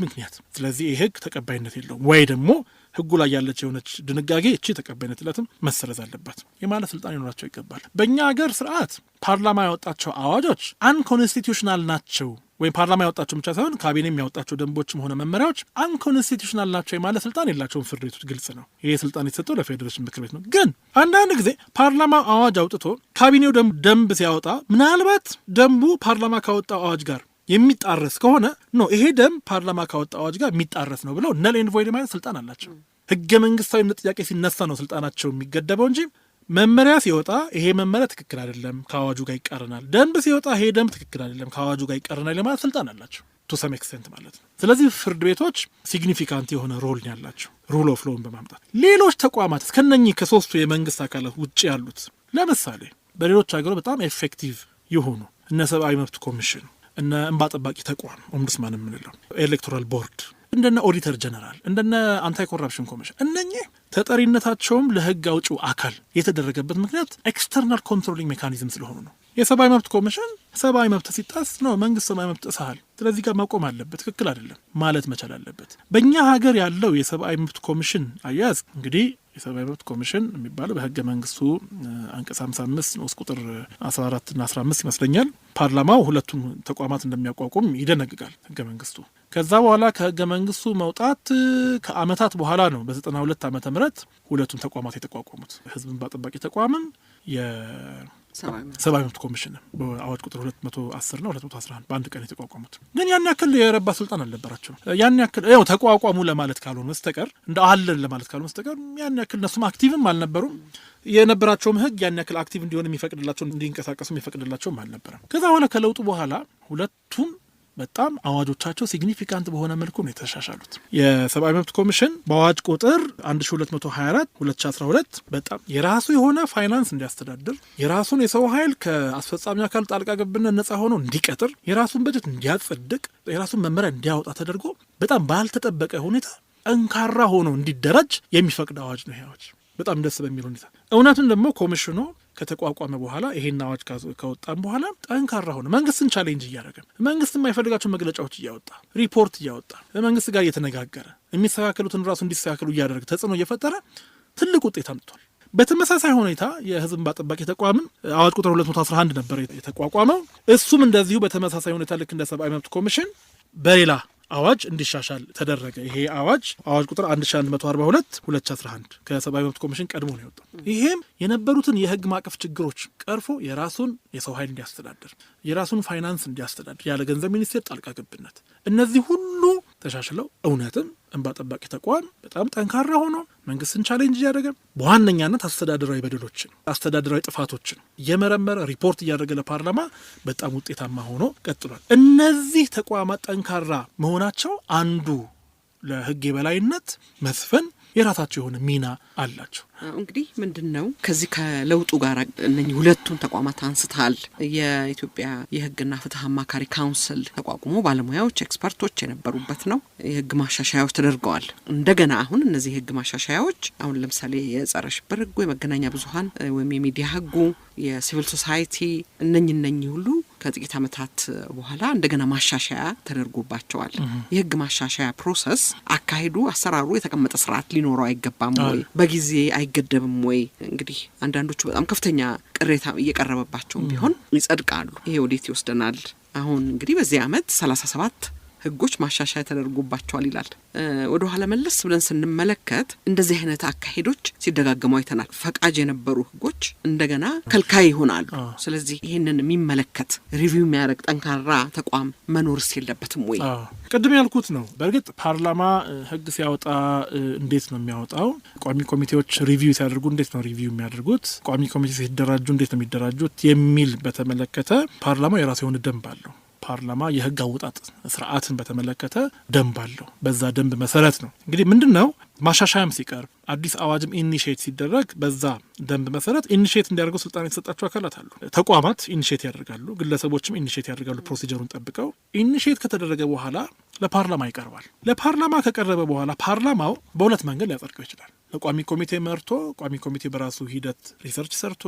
ምክንያት፣ ስለዚህ ይህ ህግ ተቀባይነት የለውም ወይ ደግሞ ህጉ ላይ ያለች የሆነች ድንጋጌ እቺ ተቀባይነት የላትም መሰረዝ አለባት የማለት ስልጣን ይኖራቸው ይገባል። በእኛ ሀገር ስርዓት ፓርላማ ያወጣቸው አዋጆች አንኮንስቲቱሽናል ናቸው ወይም ፓርላማ ያወጣቸው ብቻ ሳይሆን ካቢኔ የሚያወጣቸው ደንቦችም ሆነ መመሪያዎች አንኮንስቲቱሽናል ናቸው የማለት ስልጣን የላቸውም ፍርድ ቤቶች። ግልጽ ነው። ይሄ ስልጣን የተሰጠው ለፌዴሬሽን ምክር ቤት ነው። ግን አንዳንድ ጊዜ ፓርላማ አዋጅ አውጥቶ ካቢኔው ደንብ ሲያወጣ ምናልባት ደንቡ ፓርላማ ካወጣው አዋጅ ጋር የሚጣረስ ከሆነ ነው ይሄ ደንብ ፓርላማ ካወጣው አዋጅ ጋር የሚጣረስ ነው ብለው ነል ኤንድ ቮይድ ማለት ስልጣን አላቸው። ህገ መንግስታዊነት ጥያቄ ሲነሳ ነው ስልጣናቸው የሚገደበው እንጂ መመሪያ ሲወጣ ይሄ መመሪያ ትክክል አይደለም ከአዋጁ ጋር ይቃረናል፣ ደንብ ሲወጣ ይሄ ደንብ ትክክል አይደለም ከአዋጁ ጋር ይቃረናል ለማለት ስልጣን አላቸው ቱ ሰም ኤክስቴንት ማለት ነው። ስለዚህ ፍርድ ቤቶች ሲግኒፊካንት የሆነ ሮል ነው ያላቸው ሩል ኦፍ ሎውን በማምጣት። ሌሎች ተቋማት ከነኚህ ከሶስቱ የመንግስት አካላት ውጭ ያሉት ለምሳሌ በሌሎች ሀገሮች በጣም ኤፌክቲቭ የሆኑ እነ ሰብአዊ መብት ኮሚሽን፣ እነ እንባ ጠባቂ ተቋም ኦምቡድስማን የምንለው፣ ኤሌክቶራል ቦርድ፣ እንደነ ኦዲተር ጀነራል፣ እንደነ አንታይ ኮራፕሽን ኮሚሽን እነኚህ ተጠሪነታቸውም ለህግ አውጪው አካል የተደረገበት ምክንያት ኤክስተርናል ኮንትሮሊንግ ሜካኒዝም ስለሆኑ ነው። የሰብአዊ መብት ኮሚሽን ሰብአዊ መብት ሲጣስ ነው መንግስት ሰብአዊ መብት ጥሰሃል፣ ስለዚህ ጋር ማቆም አለበት፣ ትክክል አይደለም ማለት መቻል አለበት። በእኛ ሀገር ያለው የሰብአዊ መብት ኮሚሽን አያያዝ እንግዲህ የሰብአዊ መብት ኮሚሽን የሚባለው በህገ መንግስቱ አንቀጽ 55 ንዑስ ቁጥር 14 እና 15 ይመስለኛል ፓርላማው ሁለቱም ተቋማት እንደሚያቋቁም ይደነግጋል ህገ መንግስቱ። ከዛ በኋላ ከህገ መንግስቱ መውጣት ከአመታት በኋላ ነው በ92 ዓመተ ምህረት ሁለቱም ተቋማት የተቋቋሙት፣ ህዝብ እንባ ጠባቂ ተቋምም የሰብአዊ መብት ኮሚሽን በአዋጅ ቁጥር 210 እና 211 በአንድ ቀን የተቋቋሙት። ግን ያን ያክል የረባ ስልጣን አልነበራቸው። ያን ያክል ያው ተቋቋሙ ለማለት ካልሆነ በስተቀር እንደ አለን ለማለት ካልሆነ በስተቀር ያን ያክል እነሱም አክቲቭም አልነበሩም። የነበራቸውም ህግ ያን ያክል አክቲቭ እንዲሆን የሚፈቅድላቸው እንዲንቀሳቀሱ የሚፈቅድላቸውም አልነበረም። ከዛ በኋላ ከለውጡ በኋላ ሁለቱም በጣም አዋጆቻቸው ሲግኒፊካንት በሆነ መልኩ ነው የተሻሻሉት። የሰብአዊ መብት ኮሚሽን በአዋጅ ቁጥር 1224 2012 በጣም የራሱ የሆነ ፋይናንስ እንዲያስተዳድር፣ የራሱን የሰው ኃይል ከአስፈጻሚ አካል ጣልቃ ገብነት ነጻ ሆኖ እንዲቀጥር፣ የራሱን በጀት እንዲያጸድቅ፣ የራሱን መመሪያ እንዲያወጣ ተደርጎ በጣም ባልተጠበቀ ሁኔታ ጠንካራ ሆኖ እንዲደራጅ የሚፈቅድ አዋጅ ነው። ይሄ አዋጅ በጣም ደስ በሚል ሁኔታ እውነቱን ደግሞ ኮሚሽኑ ከተቋቋመ በኋላ ይሄን አዋጅ ከወጣም በኋላ ጠንካራ ሆነ መንግስትን ቻሌንጅ እያደረገ መንግስት የማይፈልጋቸው መግለጫዎች እያወጣ ሪፖርት እያወጣ መንግስት ጋር እየተነጋገረ የሚስተካከሉትን ራሱ እንዲስተካከሉ እያደረገ ተጽዕኖ እየፈጠረ ትልቅ ውጤት አምጥቷል። በተመሳሳይ ሁኔታ የህዝብ እንባ ጠባቂ ተቋምም አዋጅ ቁጥር 211 ነበር የተቋቋመው። እሱም እንደዚሁ በተመሳሳይ ሁኔታ ልክ እንደ ሰብአዊ መብት ኮሚሽን በሌላ አዋጅ እንዲሻሻል ተደረገ። ይሄ አዋጅ ቁጥር 1142 2011 ከሰብአዊ መብት ኮሚሽን ቀድሞ ነው የወጣው። ይሄም የነበሩትን የህግ ማዕቀፍ ችግሮች ቀርፎ የራሱን የሰው ኃይል እንዲያስተዳድር፣ የራሱን ፋይናንስ እንዲያስተዳድር ያለ ገንዘብ ሚኒስቴር ጣልቃ ገብነት፣ እነዚህ ሁሉ ተሻሽለው እውነትም እንባ ጠባቂ ተቋም በጣም ጠንካራ ሆኖ መንግስትን ቻሌንጅ እያደረገ በዋነኛነት አስተዳደራዊ በደሎችን፣ አስተዳደራዊ ጥፋቶችን እየመረመረ ሪፖርት እያደረገ ለፓርላማ በጣም ውጤታማ ሆኖ ቀጥሏል። እነዚህ ተቋማት ጠንካራ መሆናቸው አንዱ ለህግ የበላይነት መስፈን የራሳቸው የሆነ ሚና አላቸው። እንግዲህ ምንድን ነው ከዚህ ከለውጡ ጋር እነኚህ ሁለቱን ተቋማት አንስታል። የኢትዮጵያ የህግና ፍትህ አማካሪ ካውንስል ተቋቁሞ ባለሙያዎች ኤክስፐርቶች የነበሩበት ነው። የህግ ማሻሻያዎች ተደርገዋል። እንደገና አሁን እነዚህ የህግ ማሻሻያዎች አሁን ለምሳሌ የጸረ ሽብር ህጉ፣ የመገናኛ ብዙኃን ወይም የሚዲያ ህጉ፣ የሲቪል ሶሳይቲ እነኚህ ሁሉ ከጥቂት ዓመታት በኋላ እንደገና ማሻሻያ ተደርጎባቸዋል። የህግ ማሻሻያ ፕሮሰስ አካሄዱ፣ አሰራሩ የተቀመጠ ስርዓት ሊኖረው አይገባም ወይ? በጊዜ አይገደብም ወይ? እንግዲህ አንዳንዶቹ በጣም ከፍተኛ ቅሬታ እየቀረበባቸውም ቢሆን ይጸድቃሉ። ይሄ ወዴት ይወስደናል? አሁን እንግዲህ በዚህ ዓመት 37 ህጎች ማሻሻያ ተደርጎባቸዋል ይላል። ወደ ኋላ መለስ ብለን ስንመለከት እንደዚህ አይነት አካሄዶች ሲደጋገሙ አይተናል። ፈቃጅ የነበሩ ህጎች እንደገና ከልካይ ይሆናሉ። ስለዚህ ይህንን የሚመለከት ሪቪው የሚያደርግ ጠንካራ ተቋም መኖርስ የለበትም ወይ? ቅድም ያልኩት ነው። በእርግጥ ፓርላማ ህግ ሲያወጣ እንዴት ነው የሚያወጣው? ቋሚ ኮሚቴዎች ሪቪው ሲያደርጉ እንዴት ነው ሪቪው የሚያደርጉት? ቋሚ ኮሚቴ ሲደራጁ እንዴት ነው የሚደራጁት? የሚል በተመለከተ ፓርላማው የራሱ የሆነ ደንብ አለው። ፓርላማ የህግ አወጣጥ ስርዓትን በተመለከተ ደንብ አለው። በዛ ደንብ መሰረት ነው እንግዲህ ምንድን ነው ማሻሻያም ሲቀርብ አዲስ አዋጅም ኢኒሼት ሲደረግ በዛ ደንብ መሰረት ኢኒሼት እንዲያደርገው ስልጣን የተሰጣቸው አካላት አሉ። ተቋማት ኢኒሼት ያደርጋሉ፣ ግለሰቦችም ኢኒሼት ያደርጋሉ። ፕሮሲጀሩን ጠብቀው ኢኒሼት ከተደረገ በኋላ ለፓርላማ ይቀርባል። ለፓርላማ ከቀረበ በኋላ ፓርላማው በሁለት መንገድ ሊያጸድቀው ይችላል። ለቋሚ ኮሚቴ መርቶ ቋሚ ኮሚቴ በራሱ ሂደት ሪሰርች ሰርቶ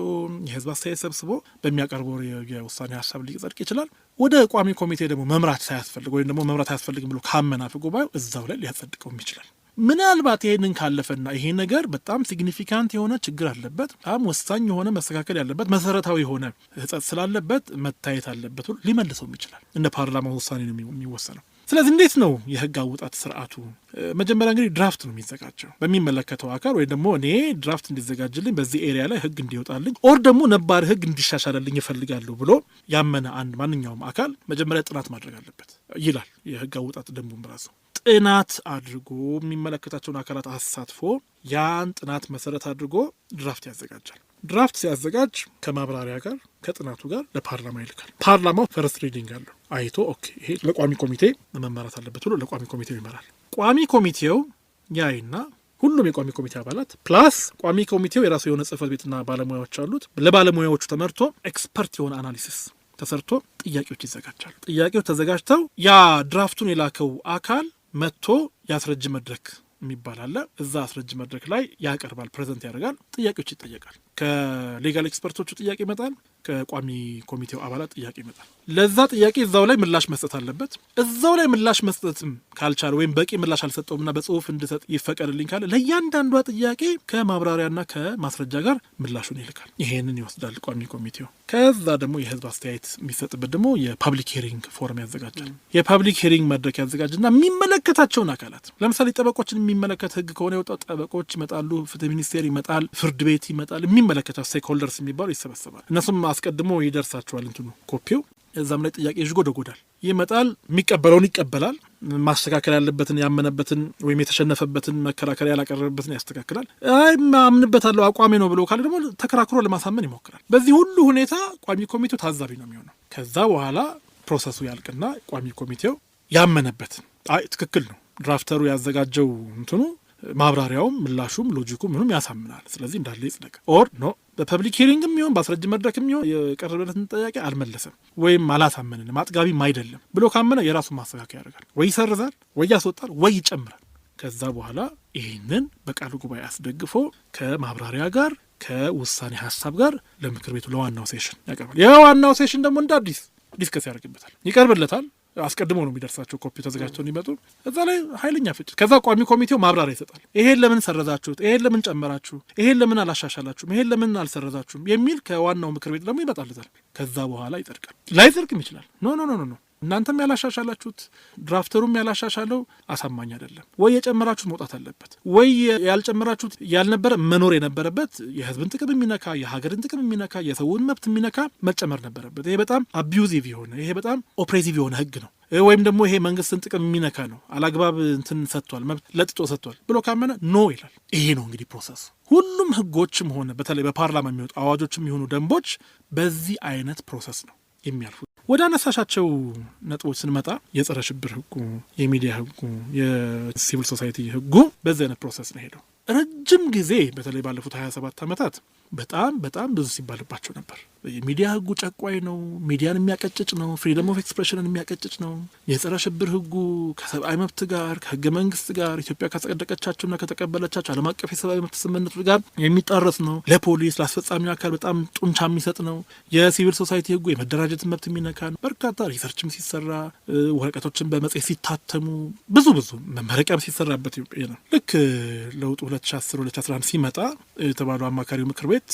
የህዝብ አስተያየት ሰብስቦ በሚያቀርበው የውሳኔ ሀሳብ ሊጸድቅ ይችላል። ወደ ቋሚ ኮሚቴ ደግሞ መምራት ሳያስፈልግ ወይም ደግሞ መምራት አያስፈልግም ብሎ ካመነ አፈ ጉባኤው እዛው ላይ ሊያጸድቀውም ይችላል። ምናልባት ይሄንን ካለፈና ይሄ ነገር በጣም ሲግኒፊካንት የሆነ ችግር አለበት፣ በጣም ወሳኝ የሆነ መስተካከል ያለበት መሰረታዊ የሆነ ህጸት ስላለበት መታየት አለበት ብሎ ሊመልሰውም ይችላል። እንደ ፓርላማ ውሳኔ ነው የሚወሰነው። ስለዚህ እንዴት ነው የህግ አወጣት ስርዓቱ? መጀመሪያ እንግዲህ ድራፍት ነው የሚዘጋጀው በሚመለከተው አካል ወይ ደግሞ እኔ ድራፍት እንዲዘጋጅልኝ በዚህ ኤሪያ ላይ ህግ እንዲወጣልኝ ኦር ደግሞ ነባር ህግ እንዲሻሻልልኝ ይፈልጋሉ ብሎ ያመነ አንድ ማንኛውም አካል መጀመሪያ ጥናት ማድረግ አለበት ይላል የህግ አወጣት ደንቡም ራሱ። ጥናት አድርጎ የሚመለከታቸውን አካላት አሳትፎ ያን ጥናት መሰረት አድርጎ ድራፍት ያዘጋጃል። ድራፍት ሲያዘጋጅ ከማብራሪያ ጋር ከጥናቱ ጋር ለፓርላማ ይልካል። ፓርላማው ፈርስት ሪዲንግ አለው አይቶ ኦኬ ይሄ ለቋሚ ኮሚቴ መመራት አለበት ብሎ ለቋሚ ኮሚቴው ይመራል። ቋሚ ኮሚቴው ያይና ሁሉም የቋሚ ኮሚቴ አባላት ፕላስ ቋሚ ኮሚቴው የራሱ የሆነ ጽህፈት ቤትና ባለሙያዎች አሉት። ለባለሙያዎቹ ተመርቶ ኤክስፐርት የሆነ አናሊሲስ ተሰርቶ ጥያቄዎች ይዘጋጃሉ። ጥያቄዎች ተዘጋጅተው ያ ድራፍቱን የላከው አካል መጥቶ የአስረጅ መድረክ የሚባል አለ። እዛ አስረጅ መድረክ ላይ ያቀርባል፣ ፕሬዘንት ያደርጋል፣ ጥያቄዎች ይጠየቃል። ከሌጋል ኤክስፐርቶቹ ጥያቄ ይመጣል፣ ከቋሚ ኮሚቴው አባላት ጥያቄ ይመጣል። ለዛ ጥያቄ እዛው ላይ ምላሽ መስጠት አለበት። እዛው ላይ ምላሽ መስጠትም ካልቻለ ወይም በቂ ምላሽ አልሰጠውምና በጽሁፍ እንድሰጥ ይፈቀድልኝ ካለ ለእያንዳንዷ ጥያቄ ከማብራሪያና ከማስረጃ ጋር ምላሹን ይልካል። ይሄንን ይወስዳል ቋሚ ኮሚቴው። ከዛ ደግሞ የህዝብ አስተያየት የሚሰጥበት ደግሞ የፐብሊክ ሂሪንግ ፎረም ያዘጋጃል። የፐብሊክ ሂሪንግ መድረክ ያዘጋጅና የሚመለከታቸውን አካላት ለምሳሌ ጠበቆችን የሚመለከት ህግ ከሆነ የወጣው ጠበቆች ይመጣሉ፣ ፍትህ ሚኒስቴር ይመጣል፣ ፍርድ ቤት ይመጣል። የሚመለከታቸው ስቴክሆልደርስ የሚባሉ ይሰበሰባል። እነሱም አስቀድሞ ይደርሳቸዋል እንትኑ ኮፒው። እዛም ላይ ጥያቄ ይጎደጎዳል፣ ይመጣል፣ የሚቀበለውን ይቀበላል፣ ማስተካከል ያለበትን ያመነበትን ወይም የተሸነፈበትን መከራከሪያ ያላቀረበበትን ያስተካክላል። አይ ማምንበታለሁ አቋሜ ነው ብሎ ካለ ደግሞ ተከራክሮ ለማሳመን ይሞክራል። በዚህ ሁሉ ሁኔታ ቋሚ ኮሚቴው ታዛቢ ነው የሚሆነው። ከዛ በኋላ ፕሮሰሱ ያልቅና ቋሚ ኮሚቴው ያመነበትን አይ ትክክል ነው ድራፍተሩ ያዘጋጀው እንትኑ ማብራሪያውም ምላሹም ሎጂኩ ምንም ያሳምናል፣ ስለዚህ እንዳለ ይጽደቅ ኦር ኖ በፐብሊክ ሂሪንግም ይሁን በአስረጅ መድረክም ይሁን የቀረበለትን ጥያቄ አልመለሰም ወይም አላሳመንንም አጥጋቢም አይደለም ብሎ ካመነ የራሱን ማስተካከያ ያደርጋል። ወይ ይሰርዛል፣ ወይ ያስወጣል፣ ወይ ይጨምራል። ከዛ በኋላ ይህንን በቃሉ ጉባኤ አስደግፎ ከማብራሪያ ጋር ከውሳኔ ሀሳብ ጋር ለምክር ቤቱ ለዋናው ሴሽን ያቀርባል። የዋናው ሴሽን ደግሞ እንደ አዲስ ዲስከስ ያደርግበታል፣ ይቀርብለታል። አስቀድሞ ነው የሚደርሳቸው ኮፒ ተዘጋጅተው እንዲመጡ። እዛ ላይ ኃይለኛ ፍጭት። ከዛ ቋሚ ኮሚቴው ማብራሪያ ይሰጣል። ይሄን ለምን ሰረዛችሁት? ይሄን ለምን ጨመራችሁ? ይሄን ለምን አላሻሻላችሁም? ይሄን ለምን አልሰረዛችሁም? የሚል ከዋናው ምክር ቤት ደግሞ ይመጣልታል። ከዛ በኋላ ይጸድቃል። ላይጸድቅም ይችላል። ኖ እናንተም ያላሻሻላችሁት ድራፍተሩም ያላሻሻለው አሳማኝ አይደለም፣ ወይ የጨመራችሁት መውጣት አለበት፣ ወይ ያልጨመራችሁት ያልነበረ መኖር የነበረበት የህዝብን ጥቅም የሚነካ የሀገርን ጥቅም የሚነካ የሰውን መብት የሚነካ መጨመር ነበረበት። ይሄ በጣም አቢዩዚቭ የሆነ ይሄ በጣም ኦፕሬሲቭ የሆነ ህግ ነው፣ ወይም ደግሞ ይሄ መንግስትን ጥቅም የሚነካ ነው፣ አላግባብ እንትን ሰጥቷል፣ መብት ለጥጦ ሰጥቷል ብሎ ካመነ ኖ ይላል። ይሄ ነው እንግዲህ ፕሮሰሱ። ሁሉም ህጎችም ሆነ በተለይ በፓርላማ የሚወጡ አዋጆችም የሆኑ ደንቦች በዚህ አይነት ፕሮሰስ ነው የሚያልፉት። ወደ አነሳሻቸው ነጥቦች ስንመጣ የጸረ ሽብር ህጉ፣ የሚዲያ ህጉ፣ የሲቪል ሶሳይቲ ህጉ በዚህ አይነት ፕሮሰስ ነው ሄደው ረጅም ጊዜ በተለይ ባለፉት 27 ዓመታት በጣም ብዙ ሲባልባቸው ነበር። የሚዲያ ህጉ ጨቋይ ነው፣ ሚዲያን የሚያቀጭጭ ነው፣ ፍሪደም ኦፍ ኤክስፕሬሽንን የሚያቀጭጭ ነው። የጸረ ሽብር ህጉ ከሰብአዊ መብት ጋር ከህገ መንግስት ጋር ኢትዮጵያ ካጸደቀቻቸውና ከተቀበለቻቸው ዓለም አቀፍ የሰብአዊ መብት ስምምነቶች ጋር የሚጣረስ ነው። ለፖሊስ ለአስፈጻሚው አካል በጣም ጡንቻ የሚሰጥ ነው። የሲቪል ሶሳይቲ ህጉ የመደራጀት መብት የሚነካ ነው። በርካታ ሪሰርችም ሲሰራ ወረቀቶችን በመጽሔት ሲታተሙ ብዙ መመረቂያም ሲሰራበት ነው። ልክ ለውጡ 2010-2011 ሲመጣ የተባለው አማካሪው ምክር ቤት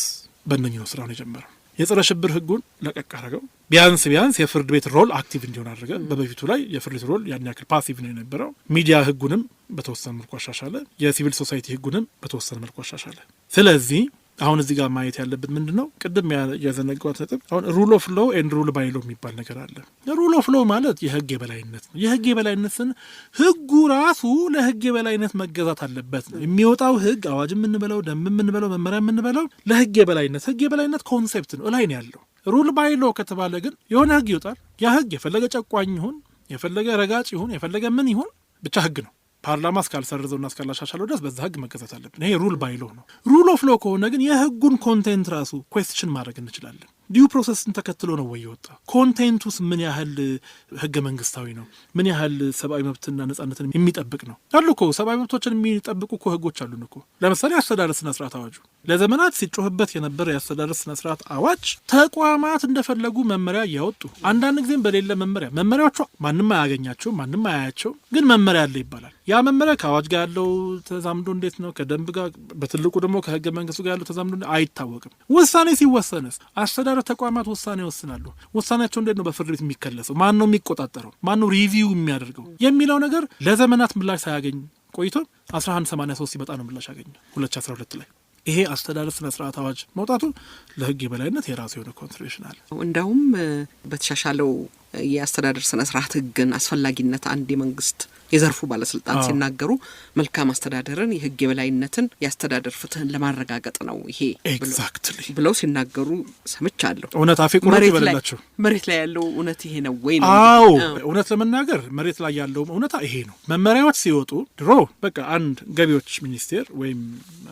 በእነኚህ ነው ስራውን የጀመረው። የጸረ ሽብር ህጉን ለቀቅ አድርገው ቢያንስ የፍርድ ቤት ሮል አክቲቭ እንዲሆን አድርገ። በበፊቱ ላይ የፍርድ ቤት ሮል ያን ያክል ፓሲቭ ነው የነበረው። ሚዲያ ህጉንም በተወሰነ መልኩ አሻሻለ። የሲቪል ሶሳይቲ ህጉንም በተወሰነ መልኩ አሻሻለ። ስለዚህ አሁን እዚህ ጋር ማየት ያለብን ምንድን ነው? ቅድም ያዘነጋሁት ነጥብ አሁን ሩል ኦፍ ሎው ኤንድ ሩል ባይ ሎው የሚባል ነገር አለ። ሩል ኦፍ ሎው ማለት የህግ የበላይነት ነው። የህግ የበላይነትን ህጉ ራሱ ለህግ የበላይነት መገዛት አለበት ነው የሚወጣው። ህግ አዋጅ የምንበለው ደንብ የምንበለው መመሪያ የምንበለው ለህግ የበላይነት ህግ የበላይነት ኮንሴፕት ነው፣ እላይ ነው ያለው። ሩል ባይ ሎው ከተባለ ግን የሆነ ህግ ይወጣል። ያ ህግ የፈለገ ጨቋኝ ይሁን የፈለገ ረጋጭ ይሁን የፈለገ ምን ይሁን ብቻ ህግ ነው። ፓርላማ እስካልሰረዘውና እስካላሻሻለው ድረስ በዛ ህግ መገዛት አለብን። ይሄ ሩል ባይ ሎው ነው። ሩል ኦፍ ሎው ከሆነ ግን የህጉን ኮንቴንት ራሱ ኩዌስችን ማድረግ እንችላለን። ዲዩ ፕሮሰስን ተከትሎ ነው ወይ የወጣ? ኮንቴንቱስ ምን ያህል ህገ መንግስታዊ ነው? ምን ያህል ሰብአዊ መብትና ነጻነትን የሚጠብቅ ነው? አሉ እኮ ሰብአዊ መብቶችን የሚጠብቁ እኮ ህጎች አሉን እኮ። ለምሳሌ የአስተዳደር ስነ ስርዓት አዋጁ ለዘመናት ሲጮህበት የነበረ የአስተዳደር ስነ ስርዓት አዋጅ ተቋማት እንደፈለጉ መመሪያ እያወጡ አንዳንድ ጊዜም በሌለ መመሪያዎቹ ማንም አያገኛቸው ማንም አያያቸው፣ ግን መመሪያ አለ ይባላል። ያ መመሪያ ከአዋጅ ጋር ያለው ተዛምዶ እንዴት ነው? ከደንብ ጋር በትልቁ ደግሞ ከህገ መንግስቱ ጋር ያለው ተዛምዶ አይታወቅም። ውሳኔ ሲወሰንስ አስተዳደር ተቋማት ውሳኔ ይወስናሉ። ውሳኔያቸው እንዴት ነው በፍርድ ቤት የሚከለሰው? ማን ነው የሚቆጣጠረው? ማን ነው ሪቪው የሚያደርገው የሚለው ነገር ለዘመናት ምላሽ ሳያገኝ ቆይቶ 1183 ሲመጣ ነው ምላሽ ያገኘ 2012 ላይ። ይሄ አስተዳደር ስነ ስርዓት አዋጅ መውጣቱ ለህግ የበላይነት የራሱ የሆነ ኮንትሪቢዩሽን አለ። እንደውም በተሻሻለው የአስተዳደር ስነ ስርዓት ህግን አስፈላጊነት አንድ የመንግስት የዘርፉ ባለስልጣን ሲናገሩ መልካም አስተዳደርን፣ የህግ የበላይነትን፣ የአስተዳደር ፍትህን ለማረጋገጥ ነው ይሄ ብለው ሲናገሩ ሰምቻለሁ። እውነት አፌ ቁርጥ ይበላላችሁ። መሬት ላይ ያለው እውነት ይሄ ነው ወይ ነው? አዎ እውነት ለመናገር መሬት ላይ ያለው እውነታ ይሄ ነው። መመሪያዎች ሲወጡ ድሮ በቃ አንድ ገቢዎች ሚኒስቴር ወይም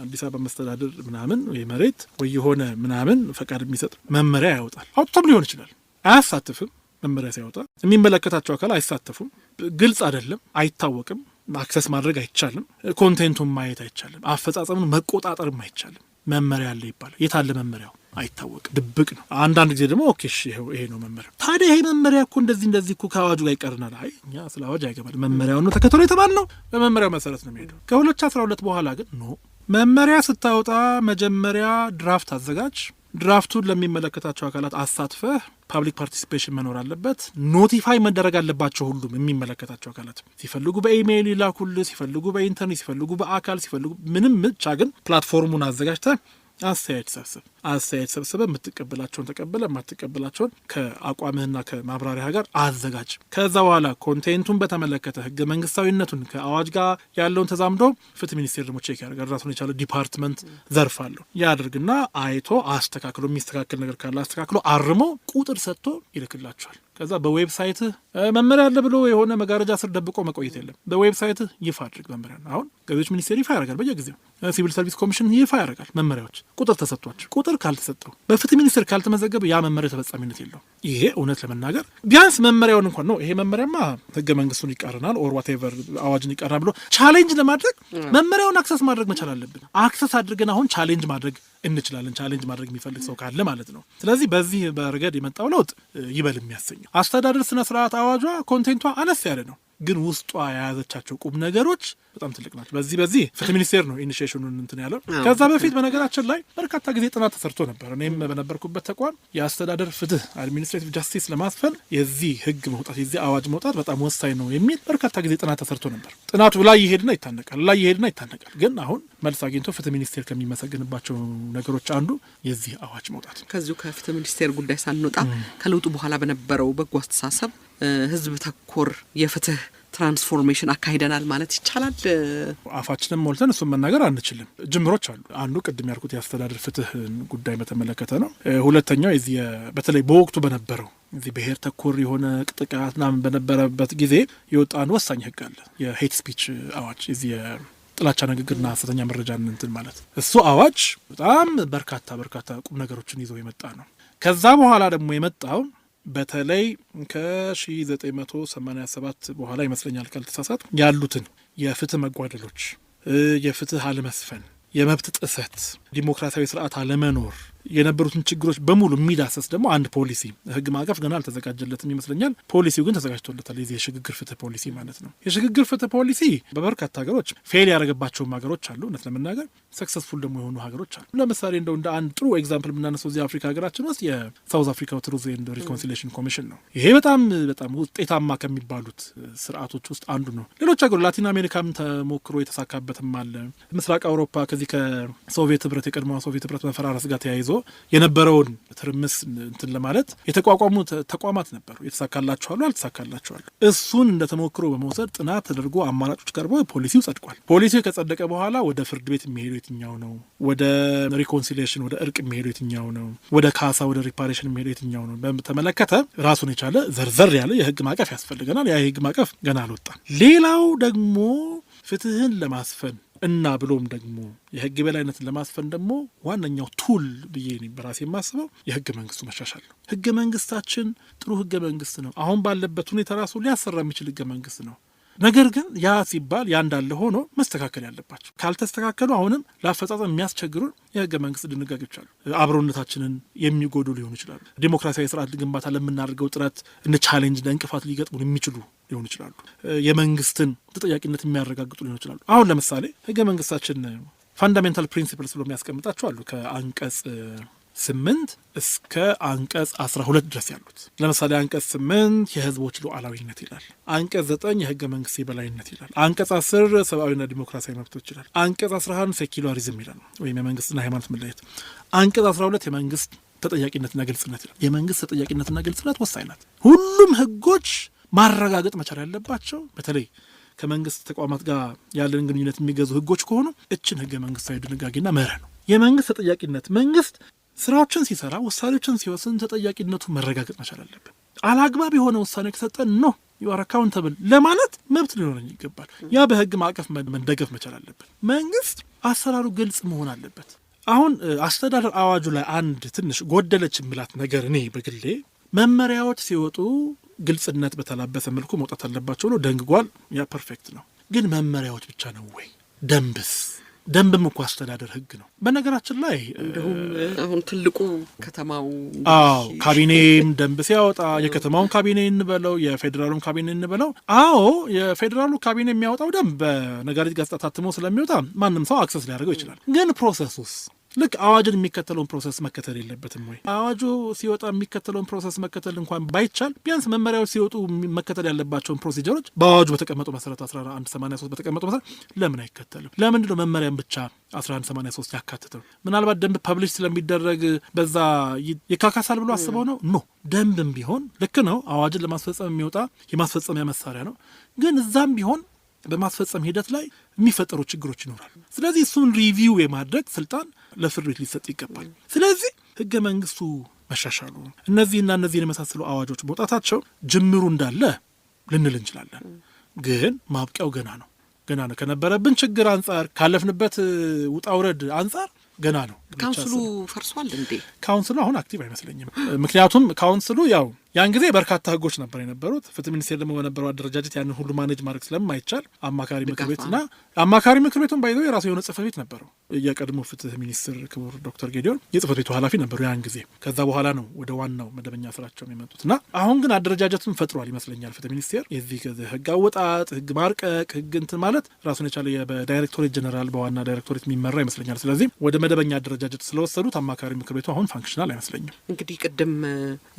አዲስ አበባ መስተዳድር ምናምን ወይ መሬት ወይ የሆነ ምናምን ፈቃድ የሚሰጥ መመሪያ ያወጣል። አውጥቶም ሊሆን ይችላል። አያሳትፍም። መመሪያ ሲያወጣ የሚመለከታቸው አካል አይሳተፉም። ግልጽ አይደለም፣ አይታወቅም፣ አክሰስ ማድረግ አይቻልም፣ ኮንቴንቱን ማየት አይቻልም፣ አፈጻጸሙን መቆጣጠርም አይቻልም። መመሪያ አለ ይባላል። የታለ መመሪያው? አይታወቅም፣ ድብቅ ነው። አንዳንድ ጊዜ ደግሞ ኦኬ ይሄ ነው መመሪያው። ታዲያ ይሄ መመሪያ እኮ እንደዚህ እኮ ከአዋጁ ጋር ይቀርናል። አይ እኛ ስለ አዋጅ አይገባል፣ መመሪያውን ነው ተከትሎ የተባልነው፣ በመመሪያው መሰረት ነው የሚሄደው። ከ2012 በኋላ ግን ኖ መመሪያ ስታወጣ መጀመሪያ ድራፍት አዘጋጅ፣ ድራፍቱን ለሚመለከታቸው አካላት አሳትፈህ ፓብሊክ ፓርቲሲፔሽን መኖር አለበት። ኖቲፋይ መደረግ አለባቸው ሁሉም የሚመለከታቸው አካላት። ሲፈልጉ በኢሜይል ይላኩልህ፣ ሲፈልጉ በኢንተርኔት፣ ሲፈልጉ በአካል፣ ሲፈልጉ ምንም ብቻ ግን ፕላትፎርሙን አዘጋጅተህ አስተያየት ሰብስበ የምትቀበላቸውን ተቀበለ፣ የማትቀበላቸውን ከአቋምህና ከማብራሪያ ጋር አዘጋጅ። ከዛ በኋላ ኮንቴንቱን በተመለከተ ህገ መንግስታዊነቱን ከአዋጅ ጋር ያለውን ተዛምዶ ፍትህ ሚኒስቴር ደግሞ ቼክ ያደርጋል። ራሱን የቻለ ዲፓርትመንት ዘርፍ አለው። ያደርግና አይቶ አስተካክሎ የሚስተካከል ነገር ካለ አስተካክሎ አርሞ ቁጥር ሰጥቶ ይልክላቸዋል። ከዛ በዌብሳይትህ መመሪያ አለ ብሎ የሆነ መጋረጃ ስር ደብቆ መቆየት የለም። በዌብሳይትህ ይፋ አድርግ መመሪያ። አሁን ገቢዎች ሚኒስቴር ይፋ ያደርጋል በየጊዜው። ሲቪል ሰርቪስ ኮሚሽን ይፋ ያደርጋል መመሪያዎች። ቁጥር ተሰጥቷቸው ቁጥር ካልተሰጠው በፍትህ ሚኒስቴር ካልተመዘገበ ያ መመሪያ ተፈጻሚነት የለውም። ይሄ እውነት ለመናገር ቢያንስ መመሪያውን እንኳን ነው ይሄ መመሪያማ ህገ መንግስቱን ይቃረናል ኦር ዋቴቨር አዋጅን ይቃረናል ብሎ ቻሌንጅ ለማድረግ መመሪያውን አክሰስ ማድረግ መቻል አለብን። አክሰስ አድርገን አሁን ቻሌንጅ ማድረግ እንችላለን። ቻሌንጅ ማድረግ የሚፈልግ ሰው ካለ ማለት ነው። ስለዚህ በዚህ በረገድ የመጣው ለውጥ ይበል የሚያሰኘው። አስተዳደር ስነ ስርዓት አዋጇ ኮንቴንቷ አነስ ያለ ነው፣ ግን ውስጧ የያዘቻቸው ቁም ነገሮች በጣም ትልቅ ናቸው። በዚህ ፍትህ ሚኒስቴር ነው ኢኒሺዬሽኑን እንትን ያለው። ከዛ በፊት በነገራችን ላይ በርካታ ጊዜ ጥናት ተሰርቶ ነበር። እኔም በነበርኩበት ተቋም የአስተዳደር ፍትህ አድሚኒስትሬቲቭ ጃስቲስ ለማስፈን የዚህ ህግ መውጣት የዚህ አዋጅ መውጣት በጣም ወሳኝ ነው የሚል በርካታ ጊዜ ጥናት ተሰርቶ ነበር። ጥናቱ ላይ ይሄድና ይታነቃል። ግን አሁን መልስ አግኝቶ ፍትህ ሚኒስቴር ከሚመሰግንባቸው ነገሮች አንዱ የዚህ አዋጅ መውጣት። ከዚሁ ከፍትህ ሚኒስቴር ጉዳይ ሳንወጣ ከለውጡ በኋላ በነበረው በጎ አስተሳሰብ ህዝብ ተኮር የፍትህ ትራንስፎርሜሽን አካሂደናል ማለት ይቻላል። አፋችንን ሞልተን እሱን መናገር አንችልም። ጅምሮች አሉ። አንዱ ቅድም ያልኩት የአስተዳደር ፍትህ ጉዳይ በተመለከተ ነው። ሁለተኛው የዚህ በተለይ በወቅቱ በነበረው እዚህ ብሔር ተኮር የሆነ ጥቃት ምናምን በነበረበት ጊዜ የወጣ አንድ ወሳኝ ህግ አለ። የሄት ስፒች አዋጅ የዚህ ጥላቻ ንግግርና ሐሰተኛ መረጃን እንትን ማለት እሱ አዋጅ በጣም በርካታ ቁም ነገሮችን ይዞ የመጣ ነው። ከዛ በኋላ ደግሞ የመጣው በተለይ ከ1987 በኋላ ይመስለኛል ካልተሳሳት ያሉትን የፍትህ መጓደሎች፣ የፍትህ አለመስፈን፣ የመብት ጥሰት፣ ዲሞክራሲያዊ ስርዓት አለመኖር የነበሩትን ችግሮች በሙሉ የሚዳሰስ ደግሞ አንድ ፖሊሲ ህግ ማዕቀፍ ገና አልተዘጋጀለትም ይመስለኛል። ፖሊሲው ግን ተዘጋጅቶለታል። የዚህ የሽግግር ፍትህ ፖሊሲ ማለት ነው። የሽግግር ፍትህ ፖሊሲ በበርካታ ሀገሮች ፌል ያደረገባቸውም ሀገሮች አሉ፣ እውነት ለመናገር ሰክሰስፉል ደግሞ የሆኑ ሀገሮች አሉ። ለምሳሌ እንደ አንድ ጥሩ ኤግዛምፕል የምናነሳው እዚህ አፍሪካ ሀገራችን ውስጥ የሳውዝ አፍሪካ ትሩዝ ኤንድ ሪኮንሲሊዬሽን ኮሚሽን ነው። ይሄ በጣም ውጤታማ ከሚባሉት ስርዓቶች ውስጥ አንዱ ነው። ሌሎች ሀገሮች ላቲን አሜሪካም ተሞክሮ የተሳካበትም አለ። ምስራቅ አውሮፓ ከዚህ ከሶቪየት ህብረት የቀድሞ ሶቪየት ህብረት መፈራረስ ጋር ተያይዞ የነበረውን ትርምስ እንትን ለማለት የተቋቋሙ ተቋማት ነበሩ። የተሳካላቸዋሉ፣ አልተሳካላቸዋሉ። እሱን እንደ ተሞክሮ በመውሰድ ጥናት ተደርጎ አማራጮች ቀርቦ ፖሊሲው ጸድቋል። ፖሊሲው ከጸደቀ በኋላ ወደ ፍርድ ቤት የሚሄደው የትኛው ነው፣ ወደ ሪኮንሲሊዬሽን ወደ እርቅ የሚሄደው የትኛው ነው፣ ወደ ካሳ ወደ ሪፓሬሽን የሚሄደው የትኛው ነው በተመለከተ ራሱን የቻለ ዘርዘር ያለ የህግ ማዕቀፍ ያስፈልገናል። ያ የህግ ማዕቀፍ ገና አልወጣም። ሌላው ደግሞ ፍትህን ለማስፈን እና ብሎም ደግሞ የህግ የበላይነትን ለማስፈን ደግሞ ዋነኛው ቱል ብዬ በራሴ የማስበው የህገ መንግስቱ መሻሻል ነው። ህገ መንግስታችን ጥሩ ህገ መንግስት ነው። አሁን ባለበት ሁኔታ ራሱ ሊያሰራ የሚችል ህገ መንግስት ነው። ነገር ግን ያ ሲባል ያ እንዳለ ሆኖ መስተካከል ያለባቸው ካልተስተካከሉ አሁንም ለአፈጻጸም የሚያስቸግሩን የህገ መንግስት ድንጋጌዎች አሉ። አብሮነታችንን የሚጎዱ ሊሆኑ ይችላሉ። ዲሞክራሲያዊ ስርዓት ግንባታ ለምናደርገው ጥረት እነ ቻሌንጅ ለእንቅፋት ሊገጥሙን የሚችሉ ሊሆኑ ይችላሉ። የመንግስትን ተጠያቂነት የሚያረጋግጡ ሊሆኑ ይችላሉ። አሁን ለምሳሌ ህገ መንግስታችን ፋንዳሜንታል ፕሪንሲፕልስ ብሎ የሚያስቀምጣቸው አሉ ከአንቀጽ 8 እስከ አንቀጽ 12 ድረስ ያሉት። ለምሳሌ አንቀጽ 8 የህዝቦች ሉዓላዊነት ይላል። አንቀጽ 9 የህገ መንግስት የበላይነት ይላል። አንቀጽ 10 ሰብአዊና ዲሞክራሲያዊ መብቶች ይላል። አንቀጽ 11 ሴኩላሪዝም ይላል ወይም የመንግስትና ሃይማኖት መለየት። አንቀጽ 12 የመንግስት ተጠያቂነትና ግልጽነት ይላል። የመንግስት ተጠያቂነትና ግልጽነት ወሳኝ ናት። ሁሉም ህጎች ማረጋገጥ መቻል ያለባቸው በተለይ ከመንግስት ተቋማት ጋር ያለን ግንኙነት የሚገዙ ህጎች ከሆኑ እችን ህገ መንግስታዊ ድንጋጌና መርህ ነው። የመንግስት ተጠያቂነት መንግስት ስራዎችን ሲሰራ ውሳኔዎችን ሲወስን ተጠያቂነቱ መረጋገጥ መቻል አለብን። አላግባብ የሆነ ውሳኔ ከሰጠን ነው ዩ አር አካውንተብል ለማለት መብት ሊኖረን ይገባል። ያ በህግ ማዕቀፍ መደገፍ መቻል አለብን። መንግስት አሰራሩ ግልጽ መሆን አለበት። አሁን አስተዳደር አዋጁ ላይ አንድ ትንሽ ጎደለች የሚላት ነገር እኔ በግሌ መመሪያዎች ሲወጡ ግልጽነት በተላበሰ መልኩ መውጣት አለባቸው ነው ደንግጓል። ያ ፐርፌክት ነው። ግን መመሪያዎች ብቻ ነው ወይ? ደንብም እኮ አስተዳደር ህግ ነው። በነገራችን ላይ እንደውም አሁን ትልቁ ከተማው ካቢኔም ደንብ ሲያወጣ የከተማውን ካቢኔ እንበለው የፌዴራሉን ካቢኔ እንበለው፣ የፌዴራሉ ካቢኔ የሚያወጣው ደንብ በነጋሪት ጋዜጣ ታትሞ ስለሚወጣ ማንም ሰው አክሰስ ሊያደርገው ይችላል። ግን ፕሮሰሱስ ልክ አዋጅን የሚከተለውን ፕሮሰስ መከተል የለበትም ወይ? አዋጁ ሲወጣ የሚከተለውን ፕሮሰስ መከተል እንኳን ባይቻል ቢያንስ መመሪያዎች ሲወጡ መከተል ያለባቸውን ፕሮሲጀሮች በአዋጁ በተቀመጡ መሰረት 1183 በተቀመጡ መሰረት ለምን አይከተልም? ለምንድነው መመሪያን ብቻ 1183 ያካትተው? ምናልባት ደንብ ፐብሊሽ ስለሚደረግ በዛ ይካካሳል ብሎ አስበው ነው? ኖ ደንብም ቢሆን ልክ ነው። አዋጅን ለማስፈጸም የሚወጣ የማስፈጸሚያ መሳሪያ ነው። ግን እዛም ቢሆን በማስፈጸም ሂደት ላይ የሚፈጠሩ ችግሮች ይኖራሉ። ስለዚህ እሱን ሪቪው የማድረግ ስልጣን ለፍርድ ቤት ሊሰጥ ይገባል። ስለዚህ ህገ መንግስቱ መሻሻሉ እነዚህና እነዚህን የመሳሰሉ አዋጆች መውጣታቸው ጅምሩ እንዳለ ልንል እንችላለን። ግን ማብቂያው ገና ነው። ከነበረብን ችግር አንጻር ካለፍንበት ውጣ ውረድ አንጻር ገና ነው። ካውንስሉ ፈርሷል እንዴ? ካውንስሉ አሁን አክቲቭ አይመስለኝም። ምክንያቱም ካውንስሉ ያው ያን ጊዜ በርካታ ህጎች ነበር የነበሩት። ፍትህ ሚኒስቴር ደግሞ በነበረው አደረጃጀት ያንን ሁሉ ማኔጅ ማድረግ ስለማይቻል አማካሪ ምክር ቤትና አማካሪ ምክር ቤቱን ባይዘው የራሱ የሆነ ጽህፈት ቤት ነበረው። የቀድሞ ፍትህ ሚኒስትር ክቡር ዶክተር ጌዲዮን የጽህፈት ቤቱ ኃላፊ ነበሩ ያን ጊዜ። ከዛ በኋላ ነው ወደ ዋናው መደበኛ ስራቸው የመጡትና አሁን ግን አደረጃጀቱን ፈጥሯል ይመስለኛል ፍትህ ሚኒስቴር። የዚህ ህግ አወጣጥ፣ ህግ ማርቀቅ፣ ህግ እንትን ማለት ራሱን የቻለ በዳይሬክቶሬት ጀነራል በዋና ዳይሬክቶሬት የሚመራ ይመስለኛል። ስለዚህ ወደ መደበኛ አደረጃጀት ስለወሰዱት አማካሪ ምክር ቤቱ አሁን ፋንክሽናል አይመስለኝም። እንግዲህ ቅድም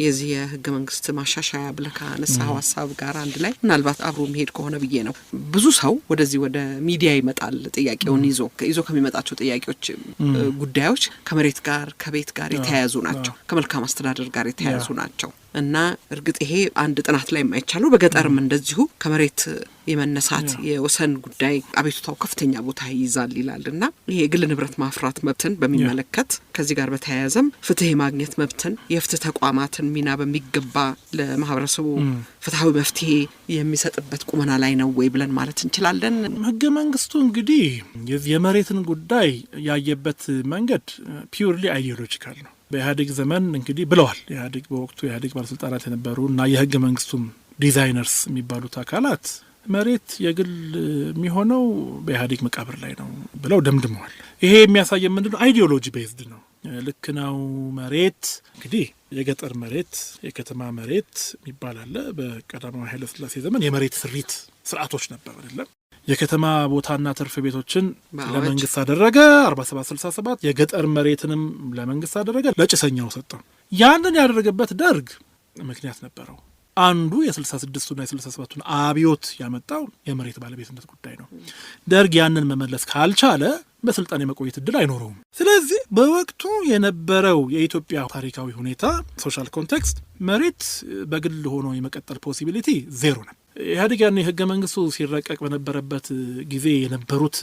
የዚህ የህገ መንግስት ማሻሻያ ብለህ ካነሳኸው ሀሳብ ጋር አንድ ላይ ምናልባት አብሮ መሄድ ከሆነ ብዬ ነው። ብዙ ሰው ወደዚህ ወደ ሚዲያ ይመጣል ጥያቄውን ይዞ ከሚመጣቸው ጥያቄዎች ጉዳዮች ከመሬት ጋር ከቤት ጋር የተያያዙ ናቸው፣ ከመልካም አስተዳደር ጋር የተያያዙ ናቸው እና እርግጥ ይሄ አንድ ጥናት ላይ የማይቻሉ በገጠርም እንደዚሁ ከመሬት የመነሳት የወሰን ጉዳይ አቤቱታው ከፍተኛ ቦታ ይይዛል ይላል እና ይሄ የግል ንብረት ማፍራት መብትን በሚመለከት ከዚህ ጋር በተያያዘም ፍትህ የማግኘት መብትን የፍትህ ተቋማትን ሚና በሚገባ ለማህበረሰቡ ፍትሐዊ መፍትሄ የሚሰጥበት ቁመና ላይ ነው ወይ ብለን ማለት እንችላለን? ህገ መንግስቱ እንግዲህ የመሬትን ጉዳይ ያየበት መንገድ ፒውርሊ አይዲዮሎጂካል ነው። በኢህአዴግ ዘመን እንግዲህ ብለዋል በወቅቱ የኢህአዴግ ባለስልጣናት የነበሩ እና የህገ መንግስቱም ዲዛይነርስ የሚባሉት አካላት መሬት የግል የሚሆነው በኢህአዴግ መቃብር ላይ ነው ብለው ደምድመዋል። ይሄ የሚያሳየ ምንድነው? አይዲዮሎጂ ቤዝድ ነው። ልክ ነው። መሬት እንግዲህ የገጠር መሬት፣ የከተማ መሬት የሚባል አለ። በቀዳማዊ ኃይለ ሥላሴ ዘመን የመሬት ስሪት ስርዓቶች ነበር አይደለም? የከተማ ቦታና ትርፍ ቤቶችን ለመንግስት አደረገ 4767። የገጠር መሬትንም ለመንግስት አደረገ፣ ለጭሰኛው ሰጠው። ያንን ያደረገበት ደርግ ምክንያት ነበረው። አንዱ የ66ቱና የ67ቱን አብዮት ያመጣው የመሬት ባለቤትነት ጉዳይ ነው። ደርግ ያንን መመለስ ካልቻለ በስልጣን የመቆየት እድል አይኖረውም። ስለዚህ በወቅቱ የነበረው የኢትዮጵያ ታሪካዊ ሁኔታ ሶሻል ኮንቴክስት መሬት በግል ሆኖ የመቀጠል ፖሲቢሊቲ ዜሮ ነው። ኢህአዴግ ያን የህገ መንግስቱ ሲረቀቅ በነበረበት ጊዜ የነበሩት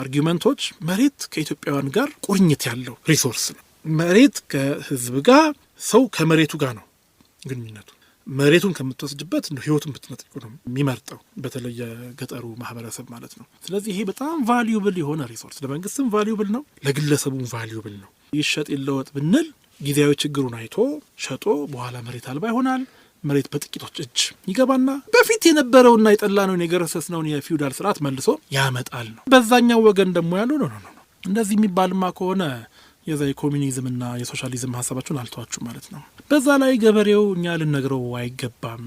አርጊመንቶች መሬት ከኢትዮጵያውያን ጋር ቁርኝት ያለው ሪሶርስ ነው። መሬት ከህዝብ ጋር፣ ሰው ከመሬቱ ጋር ነው ግንኙነቱ። መሬቱን ከምትወስድበት እንደ ህይወቱን ብትነጥቁ ነው የሚመርጠው፣ በተለይ ገጠሩ ማህበረሰብ ማለት ነው። ስለዚህ ይሄ በጣም ቫልዩብል የሆነ ሪሶርስ ለመንግስትም ቫልዩብል ነው፣ ለግለሰቡም ቫልዩብል ነው። ይሸጥ ይለወጥ ብንል ጊዜያዊ ችግሩን አይቶ ሸጦ በኋላ መሬት አልባ ይሆናል። መሬት በጥቂቶች እጅ ይገባና በፊት የነበረውና የጠላነውን የገረሰስነውን የፊውዳል ስርዓት መልሶ ያመጣል ነው። በዛኛው ወገን ደግሞ ያለው ነው እንደዚህ የሚባልማ ከሆነ የዛ የኮሚኒዝምና የሶሻሊዝም ሀሳባችሁን አልተዋችሁ ማለት ነው። በዛ ላይ ገበሬው እኛ ልንነግረው አይገባም።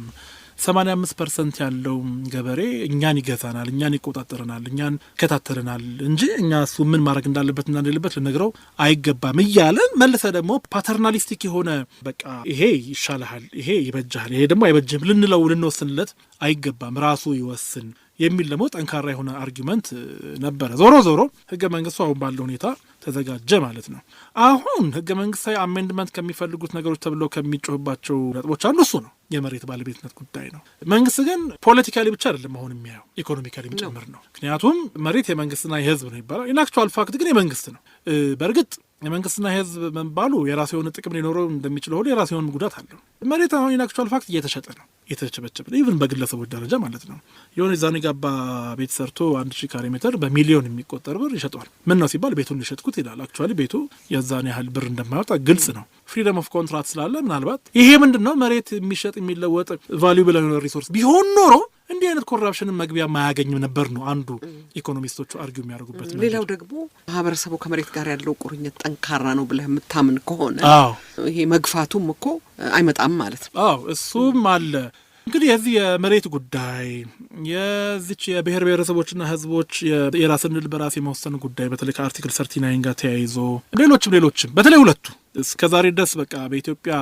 85% ያለው ገበሬ እኛን ይገዛናል፣ እኛን ይቆጣጠረናል፣ እኛን ይከታተለናል እንጂ እኛ እሱ ምን ማድረግ እንዳለበት እና እንደሌለበት ልነግረው አይገባም እያለን መልሰ ደግሞ ፓተርናሊስቲክ የሆነ በቃ ይሄ ይሻልሃል፣ ይሄ ይበጃል፣ ይሄ ደግሞ አይበጅም ልንለው ልንወስንለት አይገባም፣ ራሱ ይወስን የሚል ደግሞ ጠንካራ የሆነ አርጊመንት ነበረ። ዞሮ ዞሮ ህገ መንግስቱ አሁን ባለው ሁኔታ ተዘጋጀ ማለት ነው። አሁን ህገ መንግስታዊ አሜንድመንት ከሚፈልጉት ነገሮች ተብለው ከሚጮህባቸው ነጥቦች አንዱ እሱ ነው፣ የመሬት ባለቤትነት ጉዳይ ነው። መንግስት ግን ፖለቲካሊ ብቻ አይደለም አሁን የሚያየው ኢኮኖሚካሊ ጭምር ነው። ምክንያቱም መሬት የመንግስትና የህዝብ ነው ይባላል። ኢንአክቹዋል ፋክት ግን የመንግስት ነው። በእርግጥ የመንግስትና የህዝብ መንባሉ የራሱ የሆነ ጥቅም ሊኖረው እንደሚችለው ሁሉ የራሱ የሆነ ጉዳት አለው። መሬት አሁን ኢንአክቹዋል ፋክት እየተሸጠ ነው፣ እየተቸበቸበ ኢቭን በግለሰቦች ደረጃ ማለት ነው። የሆነ ዛኔ ጋባ ቤት ሰርቶ 1000 ካሬ ሜትር በሚሊዮን የሚቆጠር ብር ይሸጠዋል። ምን ነው ሲባል ቤቱን ሊሸጥኩት ይላል። አክቹዋሊ ቤቱ የዛን ያህል ብር እንደማያወጣ ግልጽ ነው። ፍሪደም ኦፍ ኮንትራክት ስላለ ምናልባት ይሄ ምንድን ነው መሬት የሚሸጥ የሚለወጥ ቫሉብል የሆነ ሪሶርስ ቢሆን ኖሮ እንዲህ አይነት ኮራፕሽንን መግቢያ ማያገኝም ነበር ነው አንዱ ኢኮኖሚስቶቹ አርጊው የሚያደርጉበት። ሌላው ደግሞ ማህበረሰቡ ከመሬት ጋር ያለው ቁርኝት ጠንካራ ነው ብለህ የምታምን ከሆነ ይሄ መግፋቱም እኮ አይመጣም ማለት ነው። እሱም አለ። እንግዲህ የዚህ የመሬት ጉዳይ የዚች የብሔር ብሔረሰቦችና ህዝቦች የራስን ዕድል በራስ የመወሰን ጉዳይ በተለይ ከአርቲክል 39 ጋር ተያይዞ ሌሎችም በተለይ ሁለቱ እስከዛሬ ድረስ በቃ በኢትዮጵያ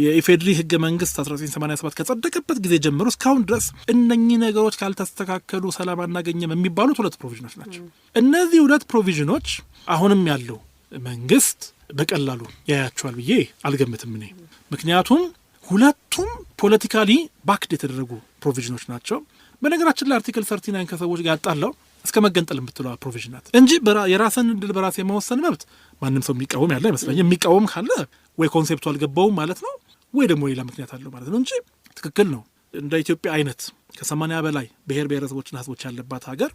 የኢፌድሪ ህገ መንግስት 1987 ከጸደቀበት ጊዜ ጀምሮ እስካሁን ድረስ እነኚህ ነገሮች ካልተስተካከሉ ሰላም አናገኘም የሚባሉት ሁለት ፕሮቪዥኖች ናቸው። እነዚህ ሁለት ፕሮቪዥኖች አሁንም ያለው መንግስት በቀላሉ ያያቸዋል ብዬ አልገምትም እኔ። ምክንያቱም ሁለቱም ፖለቲካሊ ባክድ የተደረጉ ፕሮቪዥኖች ናቸው። በነገራችን ላይ አርቲክል 39 ከሰዎች ጋር ያጣላው እስከ መገንጠል የምትለው ፕሮቪዥን ናት እንጂ የራስን ዕድል በራስ የመወሰን መብት ማንም ሰው የሚቃወም ያለ አይመስለኝም። የሚቃወም ካለ ወይ ኮንሴፕቱ አልገባውም ማለት ነው ወይ ደግሞ ሌላ ምክንያት አለው ማለት ነው እንጂ ትክክል ነው። እንደ ኢትዮጵያ አይነት ከ80 በላይ ብሔር ብሔረሰቦችና ህዝቦች ያለባት ሀገር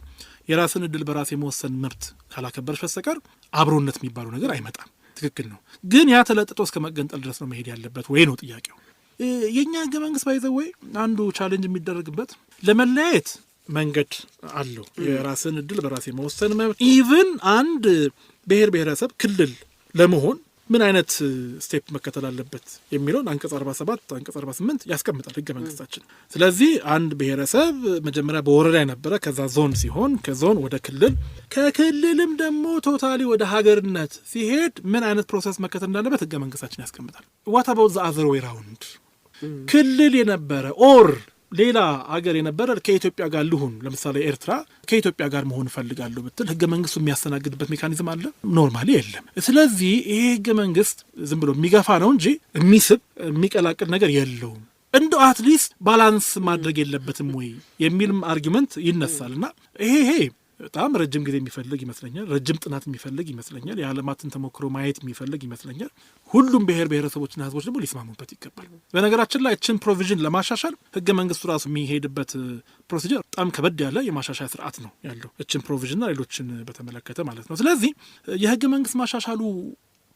የራስን ዕድል በራስ የመወሰን መብት ካላከበረች በስተቀር አብሮነት የሚባለው ነገር አይመጣም። ትክክል ነው። ግን ያ ተለጥጦ እስከ መገንጠል ድረስ ነው መሄድ ያለበት ወይ ነው ጥያቄው። የኛ ህገ መንግስት ባይዘወይ አንዱ ቻሌንጅ የሚደረግበት ለመለያየት መንገድ አለው። የራስን ዕድል በራስ የመወሰን መብት ኢቭን አንድ ብሔር ብሔረሰብ ክልል ለመሆን ምን አይነት ስቴፕ መከተል አለበት የሚለውን አንቀጽ 47 አንቀጽ 48 ያስቀምጣል ህገ መንግስታችን። ስለዚህ አንድ ብሔረሰብ መጀመሪያ በወረዳ የነበረ ከዛ ዞን ሲሆን ከዞን ወደ ክልል ከክልልም ደግሞ ቶታሊ ወደ ሀገርነት ሲሄድ ምን አይነት ፕሮሰስ መከተል እንዳለበት ህገ መንግስታችን ያስቀምጣል። ዋት አባውት ዘ አዘር ዌይ ራውንድ ክልል የነበረ ኦር ሌላ አገር የነበረ ከኢትዮጵያ ጋር ልሁን ለምሳሌ ኤርትራ ከኢትዮጵያ ጋር መሆን እፈልጋለሁ ብትል ህገ መንግስቱ የሚያስተናግድበት ሜካኒዝም አለ? ኖርማሊ የለም። ስለዚህ ይሄ ህገ መንግስት ዝም ብሎ የሚገፋ ነው እንጂ የሚስብ የሚቀላቅል ነገር የለውም። እንደው አትሊስት ባላንስ ማድረግ የለበትም ወይ የሚልም አርጊመንት ይነሳልና ይሄ በጣም ረጅም ጊዜ የሚፈልግ ይመስለኛል። ረጅም ጥናት የሚፈልግ ይመስለኛል። የዓለማትን ተሞክሮ ማየት የሚፈልግ ይመስለኛል። ሁሉም ብሔር ብሔረሰቦችና ህዝቦች ደግሞ ሊስማሙበት ይገባል። በነገራችን ላይ እችን ፕሮቪዥን ለማሻሻል ህገ መንግስቱ ራሱ የሚሄድበት ፕሮሲጀር በጣም ከበድ ያለ የማሻሻያ ስርዓት ነው ያለው፣ እችን ፕሮቪዥንና ሌሎችን በተመለከተ ማለት ነው። ስለዚህ የህገ መንግስት ማሻሻሉ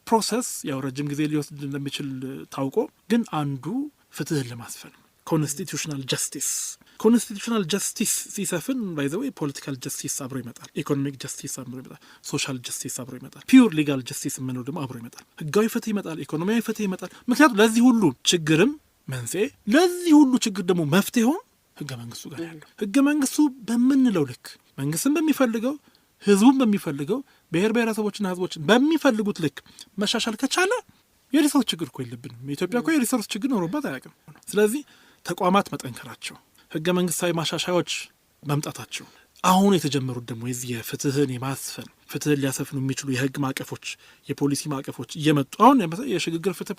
ፕሮሰስ ያው ረጅም ጊዜ ሊወስድ እንደሚችል ታውቆ ግን አንዱ ፍትህን ለማስፈን ኮንስቲቱሽናል ጀስቲስ ሲሰፍን ባይዘው ፖለቲካል ጀስቲስ አብሮ ይመጣል፣ ኢኮኖሚክ ጀስቲስ አብሮ ይመጣል፣ ሶሻል ጀስቲስ አብሮ ይመጣል፣ ፒውር ሊጋል ጀስቲስ የምንለው ደግሞ አብሮ ይመጣል፣ ህጋዊ ፍትህ ይመጣል፣ ኢኮኖሚያዊ ፍትህ ይመጣል። ምክንያቱም ለዚህ ሁሉ ችግርም መንስኤ ለዚህ ሁሉ ችግር ደግሞ መፍትሄውን ህገ መንግስቱ ጋር ያለው ህገ መንግስቱ በምንለው ልክ መንግስትን በሚፈልገው ህዝቡን በሚፈልገው ብሔር ብሔረሰቦችና ህዝቦችን በሚፈልጉት ልክ መሻሻል ከቻለ የሪሶርስ ችግር እኮ የለብንም። ኢትዮጵያ እኮ የሪሶርስ ችግር ኖሮባት አያውቅም። ስለዚህ ተቋማት መጠንከራቸው፣ ህገ መንግስታዊ ማሻሻያዎች መምጣታቸው፣ አሁን የተጀመሩት ደግሞ የዚህ የፍትህን የማስፈን ፍትህ ሊያሰፍኑ የሚችሉ የህግ ማዕቀፎች የፖሊሲ ማዕቀፎች እየመጡ አሁን የሽግግር ፍትህ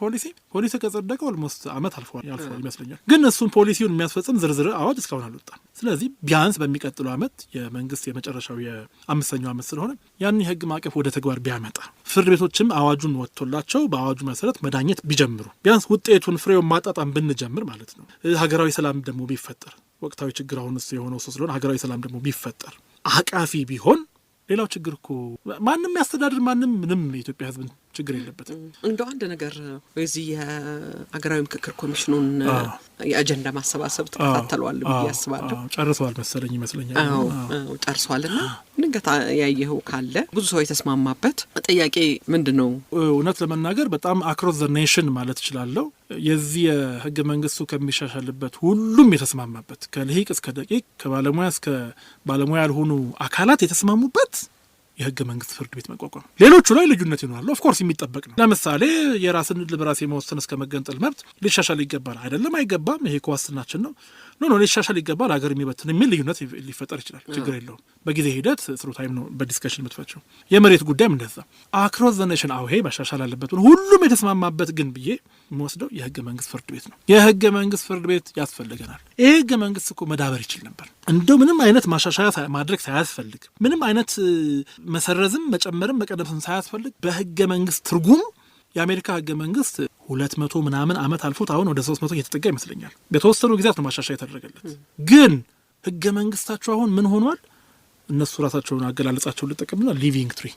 ፖሊሲ ከጸደቀ ኦልሞስት አመት አልፏል ይመስለኛል። ግን እሱን ፖሊሲውን የሚያስፈጽም ዝርዝር አዋጅ እስካሁን አልወጣም። ስለዚህ ቢያንስ በሚቀጥለው አመት የመንግስት የመጨረሻው የ5ኛው አመት ስለሆነ ያን የህግ ማዕቀፍ ወደ ተግባር ቢያመጣ ፍርድ ቤቶችም አዋጁን ወጥቶላቸው በአዋጁ መሰረት መዳኘት ቢጀምሩ ቢያንስ ውጤቱን ፍሬውን ማጣጣም ብንጀምር ማለት ነው። ሀገራዊ ሰላም ደግሞ ቢፈጠር ወቅታዊ ችግር አሁን እሱ የሆነው ስለሆነ ሀገራዊ ሰላም ደግሞ ቢፈጠር አቃፊ ቢሆን ሌላው ችግር እኮ ማንም ያስተዳድር ማንም ምንም የኢትዮጵያ ህዝብ ችግር የለበትም። እንደው አንድ ነገር በዚህ የሀገራዊ ምክክር ኮሚሽኑን የአጀንዳ ማሰባሰብ ተከታተሏል ብዬ አስባለሁ። ጨርሰዋል መሰለኝ ይመስለኛል። ጨርሰዋልና ንገታ ያየኸው ካለ ብዙ ሰው የተስማማበት ጥያቄ ምንድነው? እውነት ለመናገር በጣም አክሮስ ዘ ኔሽን ማለት እችላለሁ የዚህ የህገ መንግስቱ ከሚሻሻልበት ሁሉም የተስማማበት ከልሂቅ እስከ ደቂቅ ከባለሙያ እስከ ባለሙያ ያልሆኑ አካላት የተስማሙበት የህገ መንግስት ፍርድ ቤት መቋቋም። ሌሎቹ ላይ ልዩነት ይኖራል። ኦፍ ኮርስ የሚጠበቅ ነው። ለምሳሌ የራስን በራስ የመወሰን እስከ መገንጠል መብት ሊሻሻል ይገባል አይደለም አይገባም፣ ይሄ ዋስትናችን ነው ኖ ሊሻሻል ይገባል ሀገር የሚበትን የሚል ልዩነት ሊፈጠር ይችላል። ችግር የለውም። በጊዜ ሂደት ስሩ ታይም ነው በዲስከሽን የምትፈቸው። የመሬት ጉዳይም እንደዛ አክሮስ ዘ ኔሽን ይሄ መሻሻል አለበት ሁሉም የተስማማበት ግን ብዬ የምወስደው የህገ መንግስት ፍርድ ቤት ነው። የህገ መንግስት ፍርድ ቤት ያስፈልገናል። ይህ ህገ መንግስት እኮ መዳበር ይችል ነበር። እንደው ምንም አይነት ማሻሻያ ማድረግ ሳያስፈልግ ምንም አይነት መሰረዝም መጨመርም መቀነስም ሳያስፈልግ በህገ መንግስት ትርጉም የአሜሪካ ህገ መንግስት 200 ምናምን አመት አልፎት አሁን ወደ 300 እየተጠጋ ይመስለኛል። በተወሰኑ ጊዜያት ነው ማሻሻያ የተደረገለት። ግን ህገ መንግስታቸው አሁን ምን ሆኗል? እነሱ ራሳቸውን አገላለጻቸውን ልጠቀምና ሊቪንግ ትሪ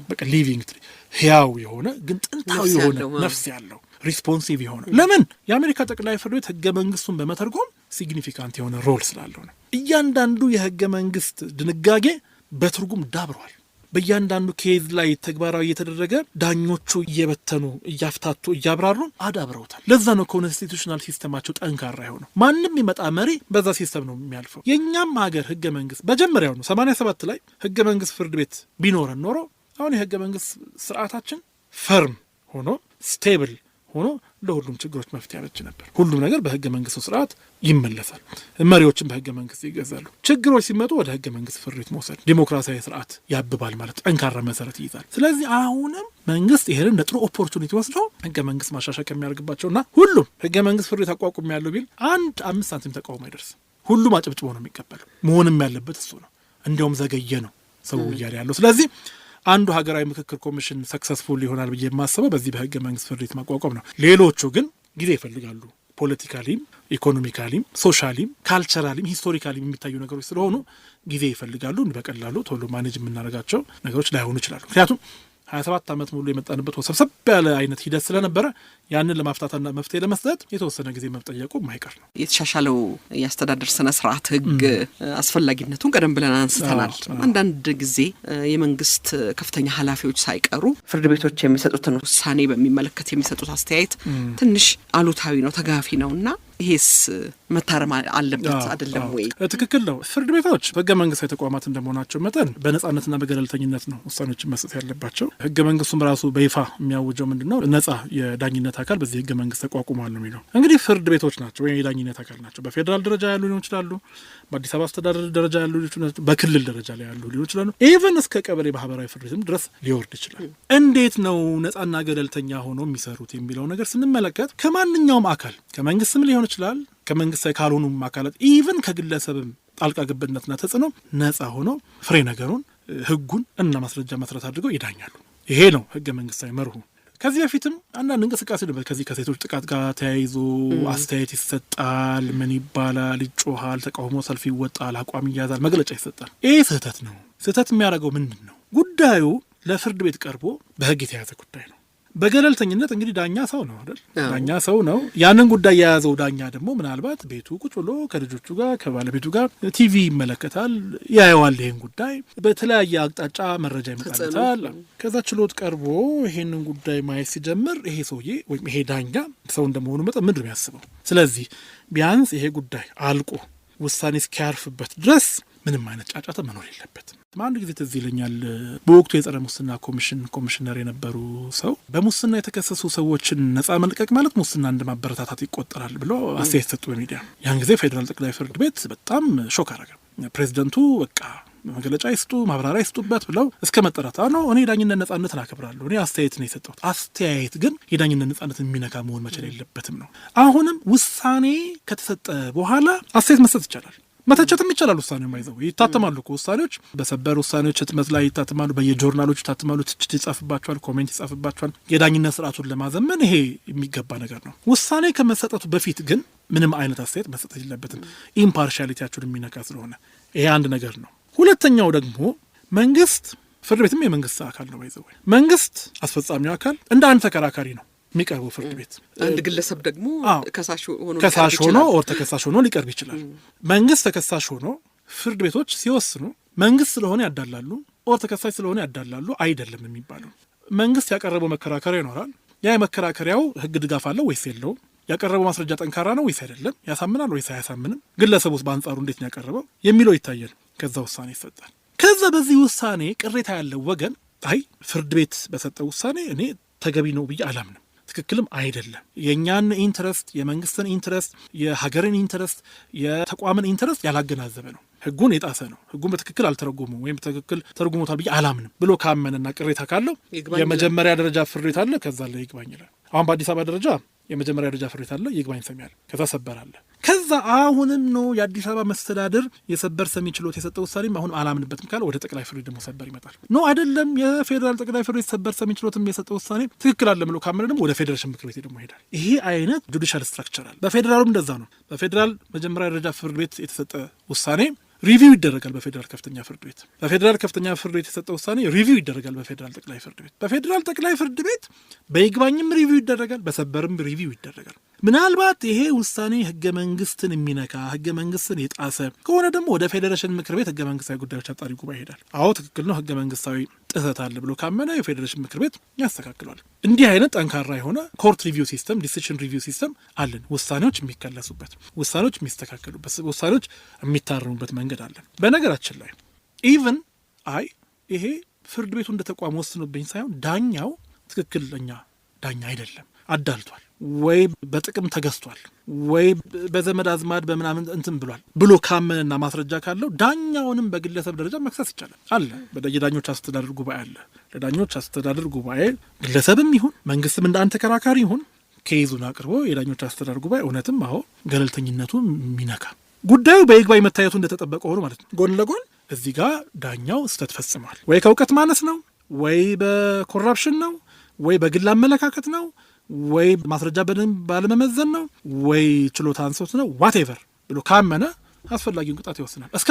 በቃ ሊቪንግ ትሪ ህያው የሆነ ግን ጥንታዊ የሆነ ነፍስ ያለው ሪስፖንሲቭ የሆነ ለምን የአሜሪካ ጠቅላይ ፍርድ ቤት ህገ መንግስቱን በመተርጎም ሲግኒፊካንት የሆነ ሮል ስላለው ነው። እያንዳንዱ የህገ መንግስት ድንጋጌ በትርጉም ዳብሯል። በእያንዳንዱ ኬዝ ላይ ተግባራዊ እየተደረገ ዳኞቹ እየበተኑ እያፍታቱ እያብራሩ አዳብረውታል። ለዛ ነው ኮንስቲቱሽናል ሲስተማቸው ጠንካራ የሆነው። ማንም ይመጣ መሪ በዛ ሲስተም ነው የሚያልፈው። የእኛም ሀገር ህገ መንግስት በጀመሪያው ነው 87 ላይ ህገ መንግስት ፍርድ ቤት ቢኖረን ኖሮ አሁን የህገ መንግስት ስርዓታችን ፈርም ሆኖ ስቴብል ሆኖ ለሁሉም ችግሮች መፍትሄ ያበጅ ነበር። ሁሉም ነገር በህገ መንግስቱ ስርዓት ይመለሳል። መሪዎችም በህገ መንግስት ይገዛሉ። ችግሮች ሲመጡ ወደ ህገ መንግስት ፍርድ ቤት መውሰድ ዲሞክራሲያዊ ስርዓት ያብባል ማለት ጠንካራ መሰረት ይይዛል። ስለዚህ አሁንም መንግስት ይሄንን ለጥሩ ኦፖርቹኒቲ ወስዶ ህገ መንግስት ማሻሻያ ከሚያደርግባቸውና ሁሉም ህገ መንግስት ፍርድ ቤት አቋቁም ያለው ቢል 5 ሳንቲም ተቃውሞ አይደርስም። ሁሉም አጨብጭቦ ነው የሚቀበለው። መሆንም ያለበት እሱ ነው። እንዲያውም ዘገየ ነው ሰው እያለ ያለው። ስለዚህ አንዱ ሀገራዊ ምክክር ኮሚሽን ሰክሰስፉል ይሆናል ብዬ የማስበው በዚህ በህገ መንግስት ፍርድ ቤት ማቋቋም ነው። ሌሎቹ ግን ጊዜ ይፈልጋሉ። ፖለቲካሊም፣ ኢኮኖሚካሊም፣ ሶሻሊም፣ ካልቸራሊም፣ ሂስቶሪካሊም የሚታዩ ነገሮች ስለሆኑ ጊዜ ይፈልጋሉ። በቀላሉ ቶሎ ማኔጅ የምናደርጋቸው ነገሮች ላይሆኑ ይችላሉ። ምክንያቱም 27 ዓመት ሙሉ የመጣንበት ወሰብሰብ ያለ አይነት ሂደት ስለነበረ ያንን ለማፍታታና መፍትሄ ለመስጠት የተወሰነ ጊዜ መጠየቁ የማይቀር ነው። የተሻሻለው የአስተዳደር ስነ ስርዓት ህግ አስፈላጊነቱን ቀደም ብለን አንስተናል። አንዳንድ ጊዜ የመንግስት ከፍተኛ ኃላፊዎች ሳይቀሩ ፍርድ ቤቶች የሚሰጡትን ውሳኔ በሚመለከት የሚሰጡት አስተያየት ትንሽ አሉታዊ ነው፣ ተጋፊ ነውና ይሄስ መታረም አለበት አይደለም ወይ? ትክክል ነው። ፍርድ ቤቶች ህገ መንግስታዊ ተቋማት እንደመሆናቸው መጠን በነጻነትና በገለልተኝነት ነው ውሳኔዎችን መስጠት ያለባቸው። ህገ መንግስቱም በራሱ በይፋ የሚያውጀው ምንድነው? ነጻ የዳኝነት አካል በዚህ ህገ መንግስት ተቋቁሟል ነው የሚለው። እንግዲህ ፍርድ ቤቶች ናቸው ወይም የዳኝነት አካል ናቸው። በፌዴራል ደረጃ ያሉ ሊሆን ይችላሉ፣ በአዲስ አበባ አስተዳደር ደረጃ ያሉ ሊሆን ይችላሉ፣ በክልል ደረጃ ላይ ያሉ ሊሆን ይችላሉ፣ ኢቭን እስከ ቀበሌ ማህበራዊ ፍርድ ቤትም ድረስ ሊወርድ ይችላል። እንዴት ነው ነጻና ገለልተኛ ሆነው የሚሰሩት የሚለው ነገር ስንመለከት ከማንኛውም አካል ከመንግስትም ሊሆን ይችላል ከመንግስታዊ ካልሆኑም አካላት ኢቭን ከግለሰብም ጣልቃ ገብነትና ተጽዕኖ ነጻ ሆነው ፍሬ ነገሩን ህጉን እና ማስረጃ መሰረት አድርገው ይዳኛሉ። ይሄ ነው ህገ መንግስታዊ መርሁ። ከዚህ በፊትም አንዳንድ እንቅስቃሴ ነበር። ከዚህ ከሴቶች ጥቃት ጋር ተያይዞ አስተያየት ይሰጣል፣ ምን ይባላል፣ ይጮሃል፣ ተቃውሞ ሰልፍ ይወጣል፣ አቋም ይያዛል፣ መግለጫ ይሰጣል። ይሄ ስህተት ነው። ስህተት የሚያደርገው ምንድን ነው? ጉዳዩ ለፍርድ ቤት ቀርቦ በህግ የተያዘ ጉዳይ ነው። በገለልተኝነት እንግዲህ ዳኛ ሰው ነው አይደል? ዳኛ ሰው ነው። ያንን ጉዳይ የያዘው ዳኛ ደግሞ ምናልባት ቤቱ ቁጭ ብሎ ከልጆቹ ጋር ከባለቤቱ ጋር ቲቪ ይመለከታል፣ ያየዋል። ይሄን ጉዳይ በተለያየ አቅጣጫ መረጃ ይመጣለታል። ከዛ ችሎት ቀርቦ ይሄንን ጉዳይ ማየት ሲጀምር ይሄ ሰውዬ ወይም ይሄ ዳኛ ሰው እንደመሆኑ መጠን ምንድን ነው የሚያስበው? ስለዚህ ቢያንስ ይሄ ጉዳይ አልቆ ውሳኔ እስኪያርፍበት ድረስ ምንም አይነት ጫጫታ መኖር የለበትም። አንድ ጊዜ ትዝ ይለኛል፣ በወቅቱ የጸረ ሙስና ኮሚሽነር የነበሩ ሰው በሙስና የተከሰሱ ሰዎችን ነጻ መልቀቅ ማለት ሙስና እንደማበረታታት ይቆጠራል ብሎ አስተያየት ሰጡ በሚዲያ። ያን ጊዜ ፌዴራል ጠቅላይ ፍርድ ቤት በጣም ሾክ አረገ። ፕሬዚደንቱ በቃ መግለጫ ይስጡ ማብራሪያ ይስጡበት ብለው እስከ መጠራት ነው። እኔ ዳኝነት ነጻነትን አከብራለሁ። እኔ አስተያየት ነው የሰጠሁት። አስተያየት ግን የዳኝነት ነጻነትን የሚነካ መሆን መቻል የለበትም ነው። አሁንም ውሳኔ ከተሰጠ በኋላ አስተያየት መስጠት ይቻላል፣ መተቸትም ይቻላል። ውሳኔው ማይዘው ይታተማሉ እኮ ውሳኔዎች በሰበር ውሳኔዎች ህትመት ላይ ይታተማሉ፣ በየጆርናሎች ይታተማሉ፣ ትችት ይጻፍባቸዋል፣ ኮሜንት ይጻፍባቸዋል። የዳኝነት ስርዓቱን ለማዘመን ይሄ የሚገባ ነገር ነው። ውሳኔ ከመሰጠቱ በፊት ግን ምንም አይነት አስተያየት መስጠት የለበትም፣ ኢምፓርሻሊቲያቸውን የሚነካ ስለሆነ ይሄ አንድ ነገር ነው። ሁለተኛው ደግሞ መንግስት፣ ፍርድ ቤትም የመንግስት አካል ነው። ባይዘው መንግስት አስፈጻሚው አካል እንደ አንድ ተከራካሪ ነው የሚቀርበው ፍርድ ቤት። አንድ ግለሰብ ደግሞ ከሳሽ ሆኖ ኦር ተከሳሽ ሆኖ ሊቀርብ ይችላል። መንግስት ተከሳሽ ሆኖ ፍርድ ቤቶች ሲወስኑ መንግስት ስለሆነ ያዳላሉ ኦር ተከሳሽ ስለሆነ ያዳላሉ አይደለም የሚባለው። መንግስት ያቀረበው መከራከሪያ ይኖራል። ያ መከራከሪያው ህግ ድጋፍ አለው ወይስ የለውም? ያቀረበው ማስረጃ ጠንካራ ነው ወይስ አይደለም? ያሳምናል ወይስ አያሳምንም? ግለሰቡስ በአንጻሩ እንዴት ነው ያቀረበው የሚለው ይታያል። ከዛ ውሳኔ ይሰጣል። ከዛ በዚህ ውሳኔ ቅሬታ ያለው ወገን አይ ፍርድ ቤት በሰጠው ውሳኔ እኔ ተገቢ ነው ብዬ አላምንም፣ ትክክልም አይደለም፣ የእኛን ኢንትረስት፣ የመንግስትን ኢንትረስት፣ የሀገርን ኢንትረስት፣ የተቋምን ኢንትረስት ያላገናዘበ ነው፣ ህጉን የጣሰ ነው፣ ህጉን በትክክል አልተረጎሙም ወይም በትክክል ተረጉሞታል ብዬ አላምንም ብሎ ካመንና ቅሬታ ካለው የመጀመሪያ ደረጃ ፍርድ ቤት አለ። ከዛ ላይ ይግባኝ ይላል። አሁን በአዲስ አበባ ደረጃ የመጀመሪያ ደረጃ ፍርድ ቤት አለ፣ ይግባኝ ሰሚ አለ፣ ከዛ ሰበር አለ። ከዛ አሁንም ነው የአዲስ አበባ መስተዳድር የሰበር ሰሚ ችሎት የሰጠው ውሳኔም አሁን አላምንበትም ካለ ወደ ጠቅላይ ፍርድ ቤት ደግሞ ሰበር ይመጣል። ኖ አይደለም የፌዴራል ጠቅላይ ፍርድ ቤት ሰበር ሰሚ ችሎትም የሰጠው ውሳኔ ትክክል አለ ብሎ ካመነ ደግሞ ወደ ፌዴሬሽን ምክር ቤት ደግሞ ይሄዳል። ይሄ አይነት ጁዲሻል ስትራክቸር አለ። በፌዴራሉም እንደዛ ነው። በፌዴራል መጀመሪያ ደረጃ ፍርድ ቤት የተሰጠ ውሳኔ ሪቪው ይደረጋል በፌዴራል ከፍተኛ ፍርድ ቤት። በፌዴራል ከፍተኛ ፍርድ ቤት የሰጠው ውሳኔ ሪቪው ይደረጋል በፌዴራል ጠቅላይ ፍርድ ቤት። በፌዴራል ጠቅላይ ፍርድ ቤት በይግባኝም ሪቪው ይደረጋል፣ በሰበርም ሪቪው ይደረጋል። ምናልባት ይሄ ውሳኔ ህገ መንግስትን የሚነካ ህገ መንግስትን የጣሰ ከሆነ ደግሞ ወደ ፌዴሬሽን ምክር ቤት ህገ መንግስታዊ ጉዳዮች አጣሪ ጉባኤ ይሄዳል። አዎ ትክክል ነው፣ ህገ መንግስታዊ ጥሰት አለ ብሎ ካመነ የፌዴሬሽን ምክር ቤት ያስተካክሏል። እንዲህ አይነት ጠንካራ የሆነ ኮርት ሪቪው ሲስተም፣ ዲሲሽን ሪቪው ሲስተም አለን። ውሳኔዎች የሚከለሱበት፣ ውሳኔዎች የሚስተካከሉበት፣ ውሳኔዎች የሚታረሙበት መንገድ አለን። በነገራችን ላይ ኢቭን አይ ይሄ ፍርድ ቤቱ እንደ ተቋም ወስኖብኝ ሳይሆን ዳኛው ትክክለኛ ዳኛ አይደለም፣ አዳልቷል ወይ በጥቅም ተገዝቷል ወይ በዘመድ አዝማድ በምናምን እንትን ብሏል ብሎ ካመንና ማስረጃ ካለው ዳኛውንም በግለሰብ ደረጃ መክሰስ ይቻላል አለ። የዳኞች አስተዳደር ጉባኤ አለ። ለዳኞች አስተዳደር ጉባኤ ግለሰብም ይሁን መንግስትም እንደ አንድ ተከራካሪ ይሁን ኬዙን አቅርቦ የዳኞች አስተዳደር ጉባኤ እውነትም አዎ ገለልተኝነቱ የሚነካ ጉዳዩ በይግባኝ መታየቱ እንደተጠበቀ ሆኖ ማለት ነው። ጎን ለጎን እዚህ ጋር ዳኛው ስህተት ፈጽሟል ወይ ከእውቀት ማነስ ነው ወይ በኮራፕሽን ነው ወይ በግል አመለካከት ነው ወይ ማስረጃ በደንብ ባለመመዘን ነው ወይ ችሎታ አንሶት ነው ዋቴቨር ብሎ ካመነ አስፈላጊውን ቅጣት ይወስናል። እስከ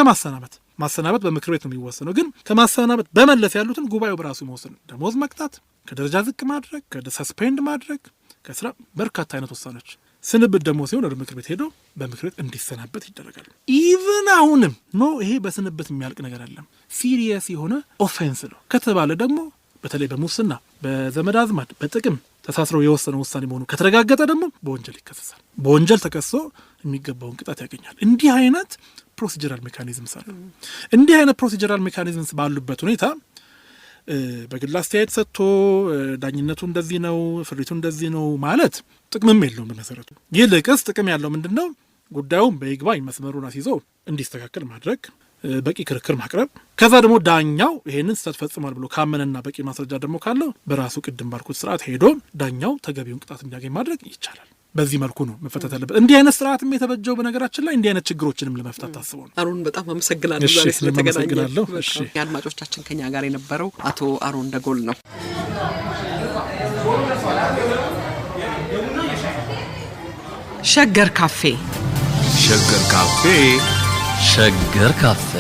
ማሰናበት በምክር ቤት ነው የሚወሰነው። ግን ከማሰናበት በመለስ ያሉትን ጉባኤው በራሱ መወሰን፣ ደሞዝ መቅጣት፣ ከደረጃ ዝቅ ማድረግ፣ ከሰስፔንድ ማድረግ፣ ከስራ በርካታ አይነት ውሳኔዎች። ስንብት ደግሞ ሲሆን ወደ ምክር ቤት ሄዶ በምክር ቤት እንዲሰናበት ይደረጋል። ኢቭን አሁንም ኖ ይሄ በስንብት የሚያልቅ ነገር አይደለም፣ ሲሪየስ የሆነ ኦፌንስ ነው ከተባለ ደግሞ በተለይ በሙስና በዘመድ አዝማድ በጥቅም ተሳስረው የወሰነ ውሳኔ መሆኑ ከተረጋገጠ ደግሞ በወንጀል ይከሰሳል። በወንጀል ተከሶ የሚገባውን ቅጣት ያገኛል። እንዲህ አይነት ፕሮሲጀራል ሜካኒዝምስ አሉ። እንዲህ አይነት ፕሮሲጀራል ሜካኒዝምስ ባሉበት ሁኔታ በግል አስተያየት ሰጥቶ ዳኝነቱ እንደዚህ ነው ፍርዱ እንደዚህ ነው ማለት ጥቅምም የለውም። በመሰረቱ ይልቅስ ጥቅም ያለው ምንድን ነው? ጉዳዩን በይግባኝ መስመሩን አስይዞ እንዲስተካከል ማድረግ፣ በቂ ክርክር ማቅረብ፣ ከዛ ደግሞ ዳኛው ይሄንን ስህተት ፈጽሟል ብሎ ካመነና በቂ ማስረጃ ደግሞ ካለው በራሱ ቅድም ባልኩት ስርዓት ሄዶ ዳኛው ተገቢውን ቅጣት እንዲያገኝ ማድረግ ይቻላል። በዚህ መልኩ ነው መፈታት ያለበት። እንዲህ አይነት ስርዓትም የተበጀው በነገራችን ላይ እንዲህ አይነት ችግሮችንም ለመፍታት ታስበው ነው። አሮን በጣም አመሰግናለሁ ዛሬ ስለተገናኘን። እሺ አድማጮቻችን ከኛ ጋር የነበረው አቶ አሮን ደጎል ነው። ሸገር ካፌ ሸገር ካፌ ሸገር ካፌ